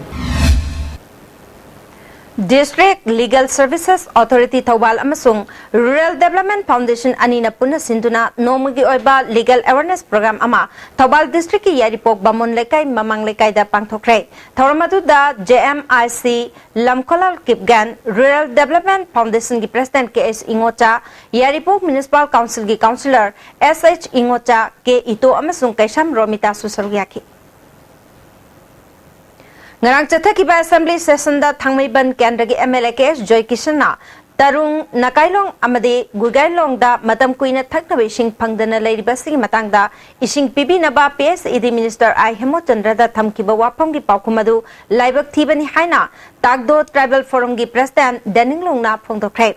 District Legal Services Authority Thawal amasung Rural Development Foundation anina punna sinduna nomagi oiba legal awareness program ama Thawal district ki yaripok bamon lekai mamang lekai da pangthokre thawramadu da JMIC Lamkolal Kipgan Rural Development Foundation ki president KS Ingocha yaripok municipal council ki councillor SH Ingocha ke ito amasung kaisam Romita Susaryaki Ngarang chathakiba assembly session da thangmaiban kendra ki MLA KS Joy Kishana Tarung Nakailong amade Gugailong da matam kuina thakna ising phangdana leiriba sigi matang da ising pibi naba PSED minister I Hemochandra da thamkiba wapam gi paukumadu laibak thibani haina Tagdo Tribal Forum gi president Deninglong na phongdokre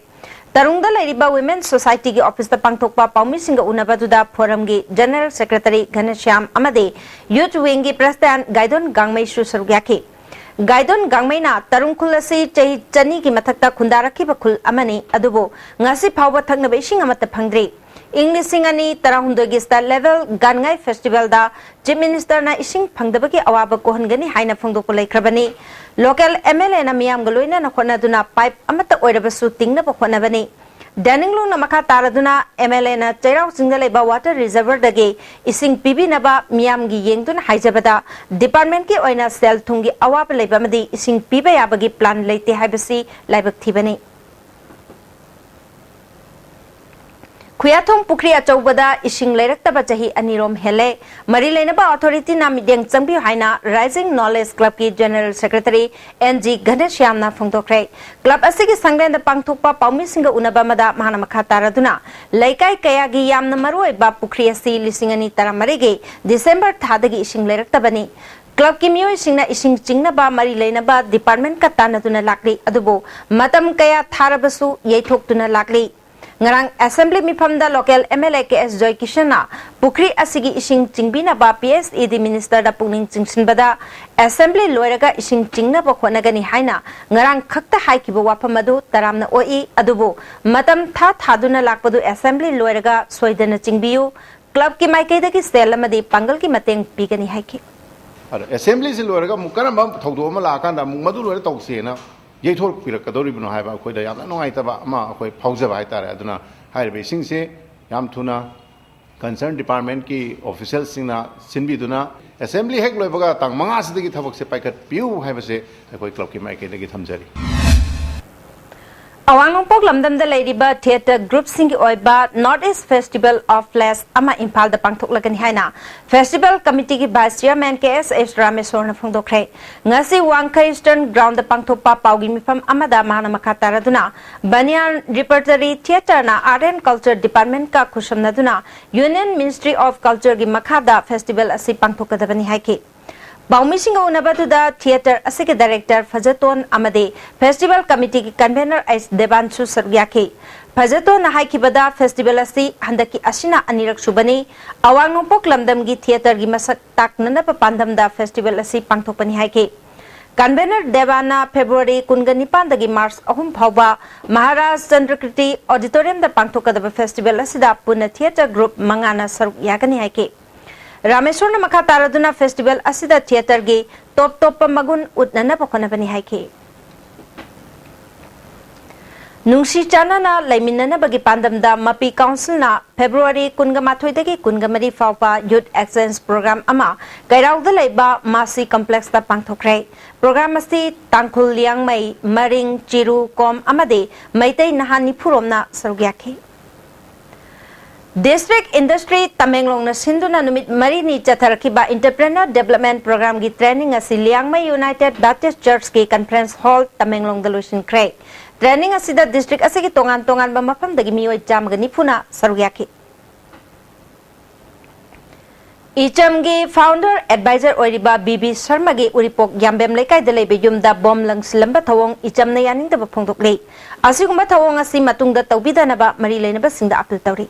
Tarungda leiriba Women Society ki office da pangthokpa paumi singa unabadu da forum gi general secretary Ghanshyam amade youth wing gi president Gaidon Gangmei su sarugyaki Gaidon Gangmaina Tarungkhul asi chahi chani ki mathakta khundarakhiba khul amani adubo ngasi phawba thakna ising amata phangdri English singani tarahundoi gi star level gangai festival da chief minister na ising phangdabagi awaba kohangani haina phongdoko leikrabani local MLA na miyam galoina na khonaduna pipe amata oirabasu tingna khonabani Daninglong na makha taraduna MLA na Chairau Singaleba water reservoir dagi ising pibi naba miyam gi yengduna haijabada department ki oina sel thungi awab leiba madi ising piba yabagi plan leite haibasi laibak thibani Khuyathong Pukri Achaubada ising leirakta chahi anirom hele mari leinaba authority na midyang changbi haina Rising Knowledge Club ki general secretary NG Ghanshyam na phongdokre club asigi sanglen da pangthokpa paumi singa unaba mada mahana makha taraduna laikai kaya gi yamna maroi ba Pukri asi lisingani taramari ge December thadagi ising leirakta bani Club ki miyoi singna ising chingna ba mari leina ba department ka tanaduna lakli adubo matam kaya tharabasu yeithokduna lakli Ngarang assembly mifamda local MLA KS Joy Kishana Pukri asigi ising chingbina ba PSED minister da pungning chingsinbada assembly loiraga ising chingna ba khonagani haina ngarang khakta haikiba wapamadu taramna oi adubu matam thaduna lakpadu assembly loiraga soidana chingbiyu club ki maikeda ki sel amadi pangal ki mateng pigani haiki assembly se loiraga mukaramba thodo ma lakanda madu loira tawsena Yaithor Pirakadoribno Haba Koda Yam, no Itaba, Ma, Pausa Vitara, Aduna, Highway Sing Se, Yam Tuna, concerned department ki official Sina, Sinbiduna, Assembly Heglovaga, Tang Mangas the Gitavok Sepakat, Pew have a say, a quick clock in my Gitamzeri. Awangpok lamdam da leiriba theatre group singi oiba Northeast Festival of Flash ama impal da pangthok lagani haina festival committee ki vice chairman KS Rameswar na phongdokre ngasi wangkai eastern ground da pangthokpa paugi mifam amada mahana makataraduna Banyan Repertory Theatre na Art and Culture Department ka khushamnaduna Union Ministry of Culture gi makhada festival asi pangthokadabani haiki Baumisinga unabatuda theatre asike director Fajaton amade festival committee ki convener as Devanshu Sargyaki Fajaton na haikibada festival asi handaki asina anirak subani awangpok lamdam gi theatre gi masak taknana papandam da festival asi pangthokpani haiki Convener Devana February Kungani dagi March ahum phawba Maharaj Chandrakirti Auditorium da pangthokadaba festival asida puna theatre group mangana saruk yagani haiki Rameshwarna makha taraduna festival asida theater gi top magun utnana pakhonabani haiki. Nungsi chanana laiminana bagi pandamda Mapi Council na February kunga mathoidagi kunga mari fawpa Youth Exchange Program ama gairauda laiba Masi Complex da pangthokre. Program asi Tangkhul Liang Mai Maring Chiru Kom amade Maitai Nahani Phuromna sarugyakhi. District Industry Tamenglong na sinduna numit marini chatharkiba Entrepreneur Development Program gi training asi Liang Mai United Baptist Church ki Conference Hall Tamenglong dalusin kre. Training asida district asigi tongan ba mafam dagi mioi jam gani puna sarugyaki. Icham gi founder advisor oiriba BB Sharma gi uripok yambem lekai dalai be yumda bom lang silamba thawong icham na yaning da phongdok le. Asigumba thawong asi matungda tawbida na ba mari leina ba singda apil tawri.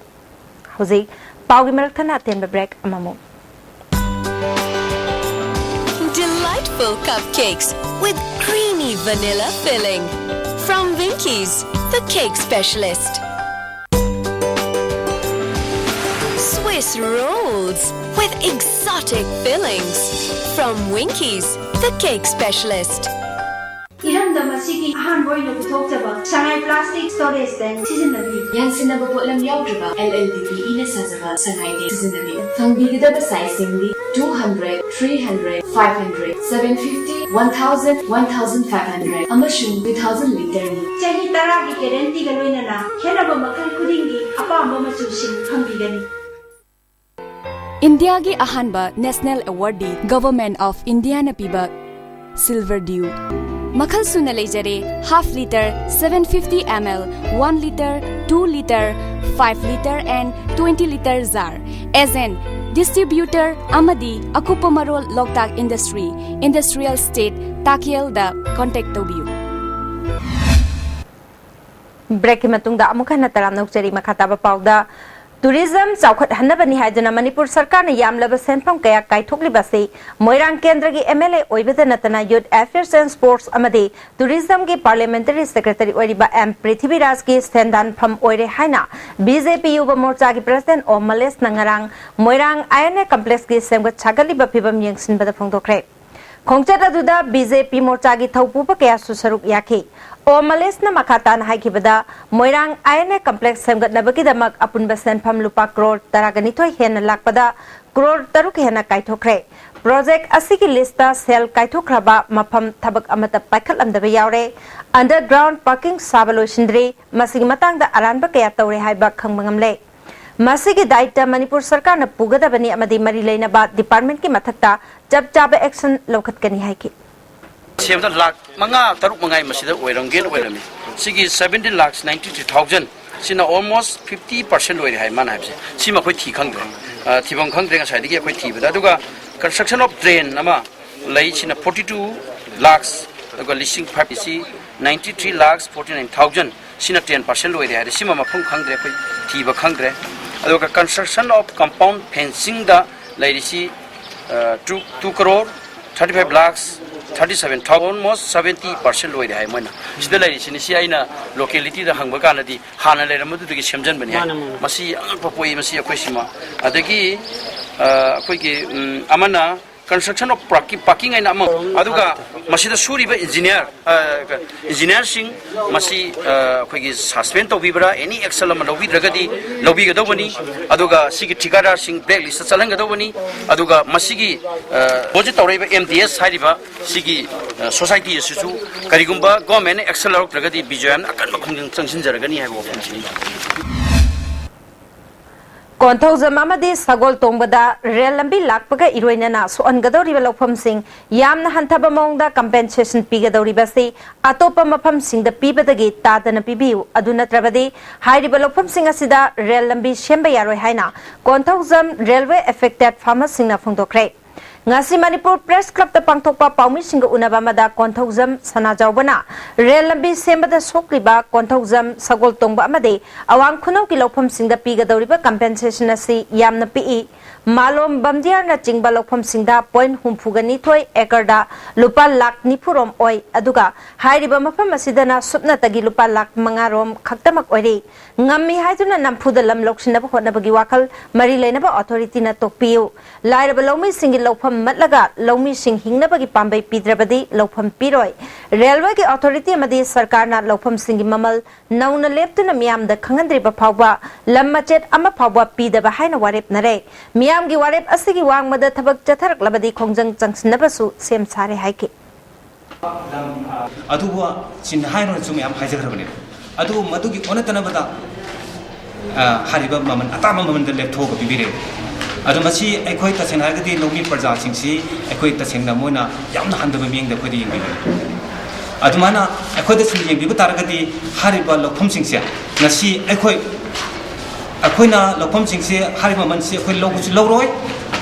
Hozi pawgi merakthana aten ba break amamo. Delightful cupcakes with creamy vanilla filling. From Winkies, the cake specialist. Swiss rolls with exotic fillings. From Winkies, the cake specialist. Iramda masigi ahan boyno puthokjaba sangai plastic storage tank sizinnabi yansinaba potlam yaudraba LLDP ina sajaba sangai de sizinnabi fangbigidaba sizing 200 300 500 750 1000 1500 amashun 2000 liter ni chahi taragi guarantee ga loinana khenaba makhal khudingi apamba machusin fangbigani. India ki ahanba National Awardee Government of India na piba Silver Dew. Makhal suna lejare half liter 750 ml 1 liter 2 liter 5 liter and 20 liter jar as an distributor amadi akupamarol Loktak Industry Industrial State Takiel da contact tobiu. Break matungda amukha na taram nokchari makhataba pauda Tourism Chawkhat Hanabani Haidana Manipur Sarkar na yamlaba senpham kaya kaithokli basi Moirang Kendra gi MLA oibeda natana Youth Affairs and Sports amade Tourism gi Parliamentary Secretary oiriba M Prithviraj gi standan pham oire haina BJP Yuba Morcha gi President Om Males nangarang Moirang INA Complex gi semga chagali ba phibam yengsin bada phongdokre Khongchat aduda BJP Morcha gi thaupu pa kaya susaruk yakhi O Males na makatan haikibada Moirang INA Complex semgat nabaki damak apun basen pham lupa crore taraganitoi hena lakpada crore taruk hena kaithokre project asigi lista sel kaithokraba mapham thabak amata paikhat amdaba yaure underground parking sabalo shindri masigi matangda aranba kaya tawre haiba khangmangamle masigi daita Manipur Sarkar na pugadabani amadi mari leina ba department ki mathakta jab jab action lokhatkani haiki Seven lakh manga taruk mangai masida oirangel oirami. Sigi 17 lakhs 93,000. Sina almost 50% oiri hai man haibse. Sima koi thi khang dre. Thibang khang dre nga side ki koi thi bada. Duga construction of drain nama lai sina 42 lakhs. Duga leasing 5 93 lakhs 49,000. Sina 10% oiri hai. Sima ma phung khang dre koi thi ba khang dre. Duga construction of compound fencing da lai risi 2 crore 35 lakhs 37,000 almost 70% loy hai moina sida lai sinisi aina locality da hangba kana di hana le ramu du gi semjan bani hai masi angpa poi masi akoi sima adagi akoi gi amana construction of parking aina am aduga masida suri ba engineer sing masi akoi gi suspend to bibra any action am lobi dragadi lobi ga dawani aduga sigi tikara sing blacklist chalang ga dawani aduga masigi budget tawreba MDS hariba sigi society su karigumba government action lok dragadi bijan akan makhung changsin jaragani hai wo funchini Konthau Zamamadi Sagol Tombada Rail Lambi Lakpaga Iroinana so Angadori Velopum Sing Yam Hantaba Monda compensation Pigadori Basi Atopa Mapam Sing the Piba the Gate Tatana Pibu Aduna Travadi High Developum Sing Asida Rail Lambi Shemba Yaro Haina Konthau Zam Railway affected farmers Sing Nafundo Cray ngasi Manipur Press Club ta pangthokpa paumi singa unaba mada konthokjam sanajawbana rel lambi sembada sokliba konthokjam sagol tongba amade awang khunau ki lofam singda piga dawriba compensation asi yamna pi malom bamdiar na chingba lofam singda point humfugani thoi ekarda lupa lakh nipurom oi aduga hairiba mafam asidana supna tagi lupa lakh mangarom khaktamak oiri ngammi haiduna nampuda lam loksinaba hotnabagi wakal mari leinaba authority na tokpiu lairaba lomi singi lofam matlaga lomi sing hingnabagi pambai pidrabadi lofam piroi railway ki authority amadi sarkar na lofam singi mamal nauna leptuna miyamda khangandriba phawba lam machet ama phawba pidaba haina warep nare miyam gi warep asigi wangmada thabak chatharak labadi khongjang changsinabasu sem sare haike aduwa sin haino chumi am haijagrabane adu madugi onatanabada hariba maman atama maman de lepthoga bibire adu masi ekhoi tasen hagadi lomi parja singsi ekhoi tasen na moina yamna handaba mieng de khodi yingi adu mana ekhoi de sin yingi taragadi hariba lokhom singsia ngasi ekhoi na lokhom singsi hariba mansi ekhoi logu loroi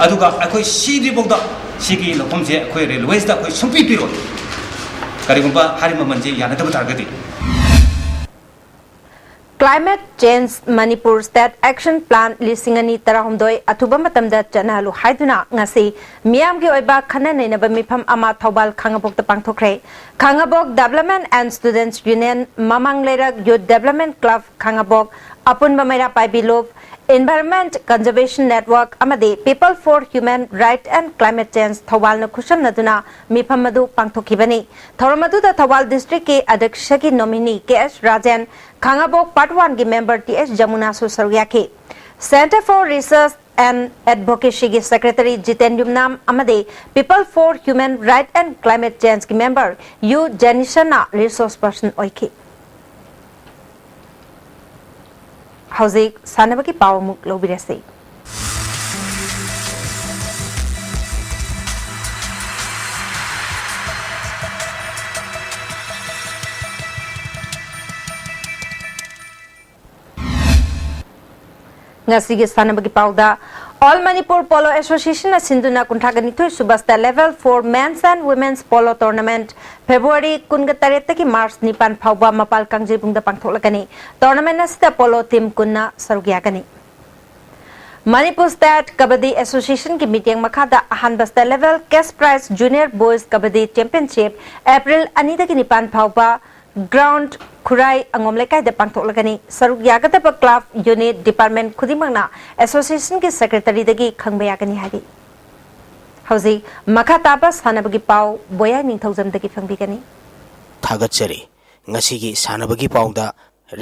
aduga ekhoi sidi bogda sigi lokhom je ekhoi railways da ekhoi sumpi piro karigumba hariba manji yana da taragadi Climate Change Manipur State Action Plan lisingani tarahumdoi atuba matamda chanalu haiduna ngasi miyam gi oiba khana nainaba mifam ama thobal khangabok ta pangthokre khangabok Development and Students Union Mamang Lerak Youth Development Club khangabok apun bamaira paibilov Environment Conservation Network amadi People for Human Rights and Climate Change thawal na khusam naduna mifam madu pangthokibani thoramadu da thawal district ke adyaksha ki nominee KS Rajan khangabok part 1 ki member TS Jamuna Susarya ke Center for Research and Advocacy ki secretary Jitendum Nam amadi People for Human Rights and Climate Change ki member U Janishana resource person oiki Hauzik sanabaki pawamuk lobirasi ngasi ge sanabaki pawda All Manipur Polo Association na sinduna kunthagani thoi subasta level 4 men's and women's polo tournament February 28 ki March 9 phawba mapal kangjibungda pangtholakani tournament asida polo team kunna sarugyagani Manipur State Kabaddi Association ki meeting makhada ahanbasta level cash prize junior boys kabaddi championship April 2 ki 9 phawba ground Kurai angom lekai de pangtholagani saruk yagataba club unit department khudimangna association ki secretary dagi khangbayagani hari hauji makhataba sanabagi pau boya ningthaujam dagi phangbigani thagatsari ngasigi sanabagi pauda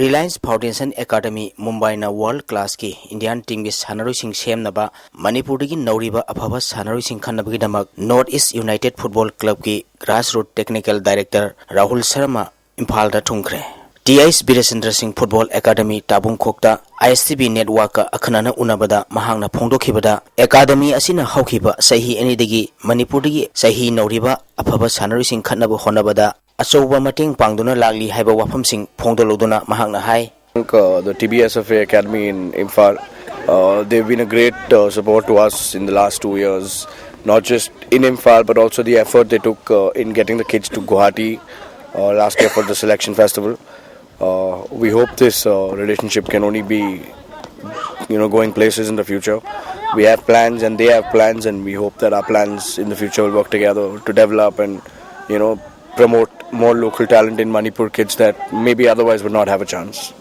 Reliance Foundation Academy Mumbai na world class ki Indian team gi sanaroi sing semnaba Manipur gi nauriba afaba sanaroi sing khanabagi damak North East United Football Club ki grassroots technical director Rahul Sharma Imphal da thungkre TIS Birasendra Singh Football Academy Tabung Khokta ISTV network akhanana unabada mahangna phongdokhibada academy asina hawkhiba sahi ani dagi Manipur dagi sahi nauriba afaba sanaroi sing khanaba honabada achoba mateng pangduna lagli haiba wafam sing phongdoloduna mahangna hai the TBSFA Academy in Imphal they've been a great support to us in the last 2 years not just in Imphal but also the effort they took in getting the kids to Guwahati last year for the selection festival. We hope this relationship can only be, going places in the future. We have plans and they have plans, and we hope that our plans in the future will work together to develop and, promote more local talent in Manipur kids that maybe otherwise would not have a chance.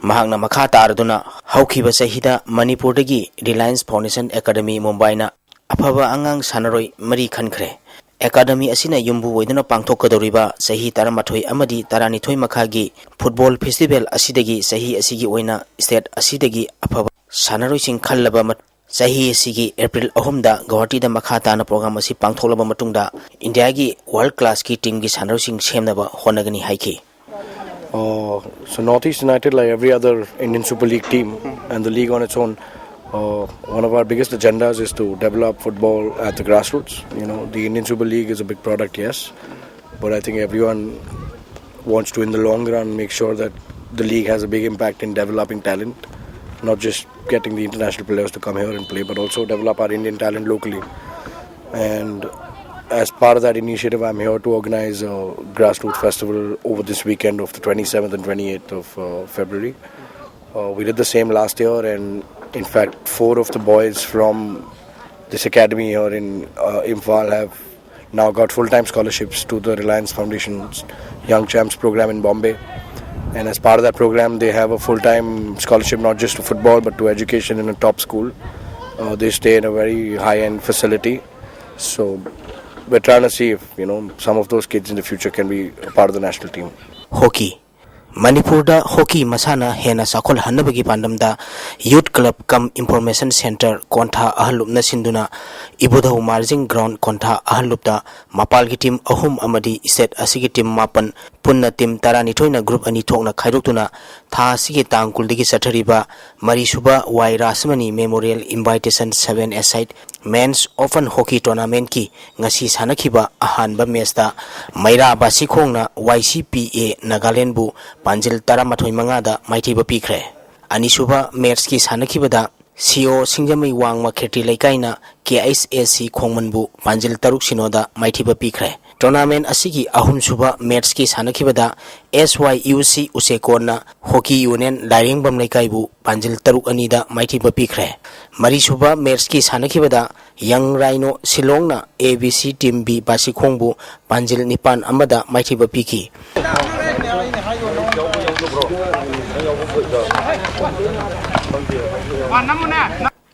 Mahangna makha tarduna hawkhiba sahida Manipur dagi Reliance Foundation Academy Mumbai na afaba angang sanaroi mari khankhre Academy asina yumbu woiduna pangthokadoriba sahi taramathoi amadi taranithoi makhagi football festival asidagi sahi asigi oina state asidagi afaba sanaroi sing khallaba sahi asigi April 3 da Guwahati da makha tana program asi pangtholaba matungda India gi world class ki team gi sanaroi sing semnaba honagani haiki So Northeast United, like every other Indian Super League team and the league on its own, one of our biggest agendas is to develop football at the grassroots. The Indian Super League is a big product, yes, but I think everyone wants to, in the long run, make sure that the league has a big impact in developing talent, not just getting the international players to come here and play, but also develop our Indian talent locally. And as part of that initiative, I'm here to organize a grassroots festival over this weekend of the 27th and 28th of February. We did the same last year, and in fact, 4 of the boys from this academy here in Imphal have now got full-time scholarships to the Reliance Foundation's Young Champs program in Bombay. And as part of that program, they have a full-time scholarship not just to football but to education in a top school. They stay in a very high-end facility. So we're trying to see if some of those kids in the future can be a part of the national team. Hockey. Manipurda hockey masana hena sakol hanabagi pandamda youth club kam information center kontha ahalupna sinduna ibuda margin ground kontha ahalupta mapalgi team ahum amadi set asigi team mapan punna team tarani thoina group ani thokna khairutuna tha asigi tangkuldigi sathariba marisuba wairasmani memorial invitation 7 aside men's open hockey tournament ki ngasi sanakhiba ahanba match da maira basikhongna YCPA Nagaland bu Panjil Taramathoi Mangada Maithiba Pikre. Anisuba match ki sanakibada CO Singjamai Wangma Kheti Laikaina KISAC Khongmanbu Panjil Taruk Sinoda Maithiba Pikre. Tournament asigi ahum suba match ki sanakibada SYUC Usekona Hockey Union Daringbam Laikaibu Panjil Taruk Anida Maithiba Pikre. Mari suba match ki sanakibada Young Rhino Silongna ABC Team B Basikhongbu Panjil Nipan Amada Maithiba Piki.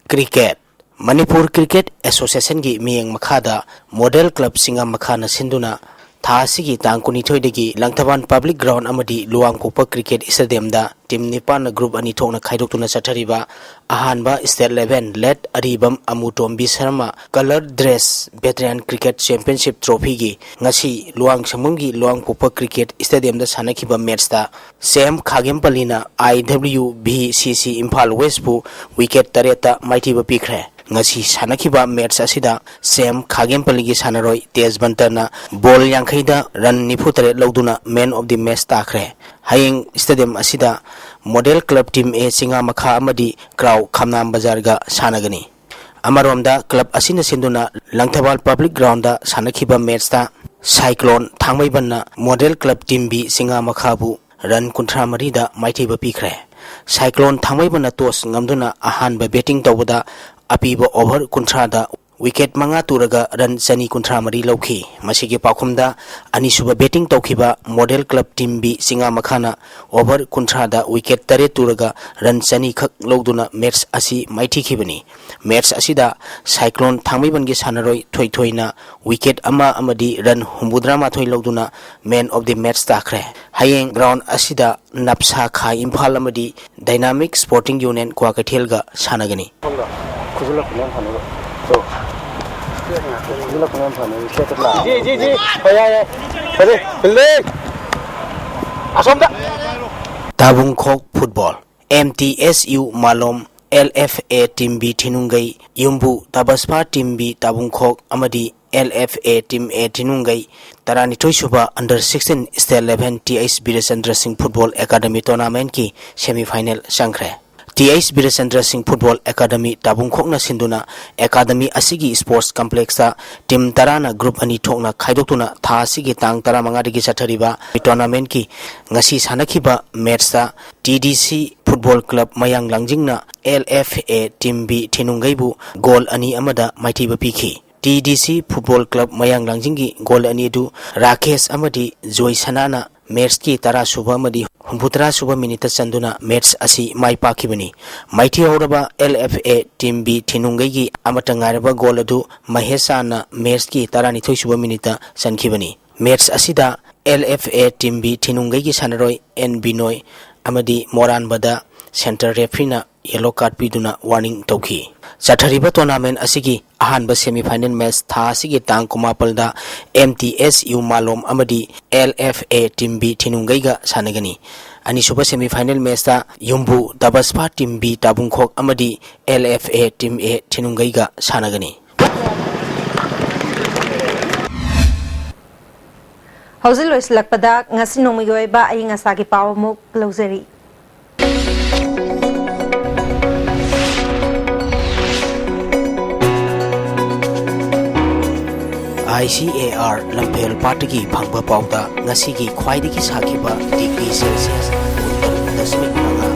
Cricket. Manipur Cricket Association gi miyang makhada model club singa makhana sinduna tha sigi tangkuni thoidagi langthaban public ground amadi luangkopa cricket stadium da team nipan group ani thokna khaidoktuna sathariba ahanba state level led aribam amutombi sharma color dress veteran cricket championship trophy gi ngasi luang samunggi luangkopa cricket stadium da sanakhiba match da Sam Khagempalina IWBCC Imphal West bu wicket tareta maithiba pikre ngasi sanakhiba match asida Sam Khagempaligi sanaroi Tezbantarna ball yankhaida run nifutare lauduna man of the match takre hayeng stadium asida model club team A singa makha amadi kraw khamnam bazar ga sanagani amaromda club asina sinduna langthabal public ground da sanakhiba match ta cyclone thangmaibanna model club team B singa makha bu run kunthra marida maithiba pikre cyclone thangmaibana tos ngamduna ahanba betting tawada apiba over kunthra da wicket manga turaga run sani kunthra mari lauki masigi pakhumda anisuba betting tawkhiba model club team B singa makhana over kunthra da wicket tare turaga run sani khak loduna match asi maithi khibani match asida cyclone thangmaiban gi sanaroi thoi thoina wicket ama amadi run humbudra ma thoi loduna man of the match takre hayeng ground asida napsa kha imphal amadi dynamic sporting union kwakathel ga sanagani Tabung Khok Football MTSU Malom LFA Team B Tinungai Yumbu Tabaspa Team B Tabung Khok Amadi LFA Team A Tinungai Tarani Toisuba Under 16 State 11 TS Birasandra Singh Football Academy Tournament ki semi-final Shankre TS Birasandra Singh Football Academy Tabung Khokna Sinduna Academy Asigi Sports Complex ta Team Tarana Group ani thokna khaidoktuna tha asigi tang tara manga digi sathariba tournament ki ngasi sanakhiba match ta TDC Football Club Mayang Langjingna LFA Team B Thinungai bu goal ani amada maithiba pikhi TDC Football Club Mayang Langjingi goal ani du Rakesh amadi Joy Sanana match ki tara suba amadi humputra suba minute chanduna match asi mai pakibani maithi horaba LFA Team B Thinungai gi amata ngaraba goal adu Mahesana match ki tara ni thoi suba minute sankhibani match asida LFA Team B Thinungai gi sanaroi N Binoi amadi Moran bada center referee na yellow card piduna warning tauki Sathariba tournament asigi ahanba semi-final match tha asigi tang kumapal da MTSU Malom amadi LFA Team B Thinungai ga sanagani ani suba semi-final match ta Yumbu Dabaspa Team B Tabung Khok amadi LFA Team A Thinungai ga sanagani Hausil Lois Lakpada ngasi nomuyoy ba ay ngasagi pawo mo closeri ICAR Lampel Patagi Pangba Pauda Nasigi Kwaidiki Sakiba degree Celsius Dasmik Manga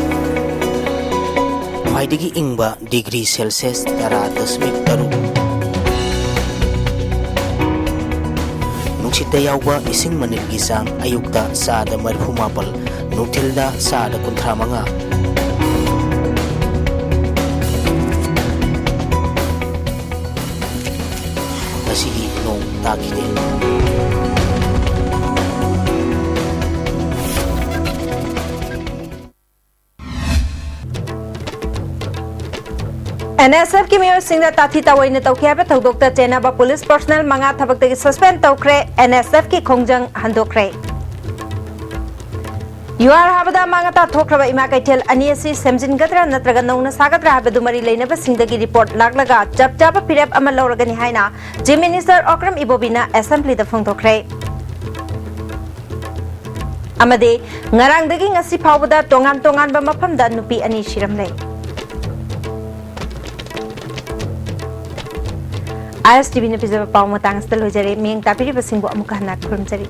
Kwaidiki Ingba degree Celsius Tara Dasmik Taru Nuksita Yauba Ising Manil Gisang Ayukta Sada Marfumapal Nutilda Sada Kuntramanga Nasigi Nong Takide NSF की mayor Singh ताथी तवैन तौखेब थौदोक चेनब police personal मंगा थबक suspend तौख्रे NSF की खोंजंग हंदोख्रे you're हाबदा मांगता थोख्रब इमा कैथेल अनि असि सेमजिनगद्रा नत्रगा नौना सागद्रा हाबदु मरी लेनब सिंगदगी report लागलगा जब जब पिरेप अमा लौरगनि हाइना चीफ मिनिस्टर अक्रम इबोबिना असेंबली द फोंदोख्रे अमदे ngarangdagi ngasi phawda tongan tongan ba mafamda nupi ani shiramlei ISTV ne pizaba paw matang stal hojare meng tapiri basingbo amuka hanak khurumjari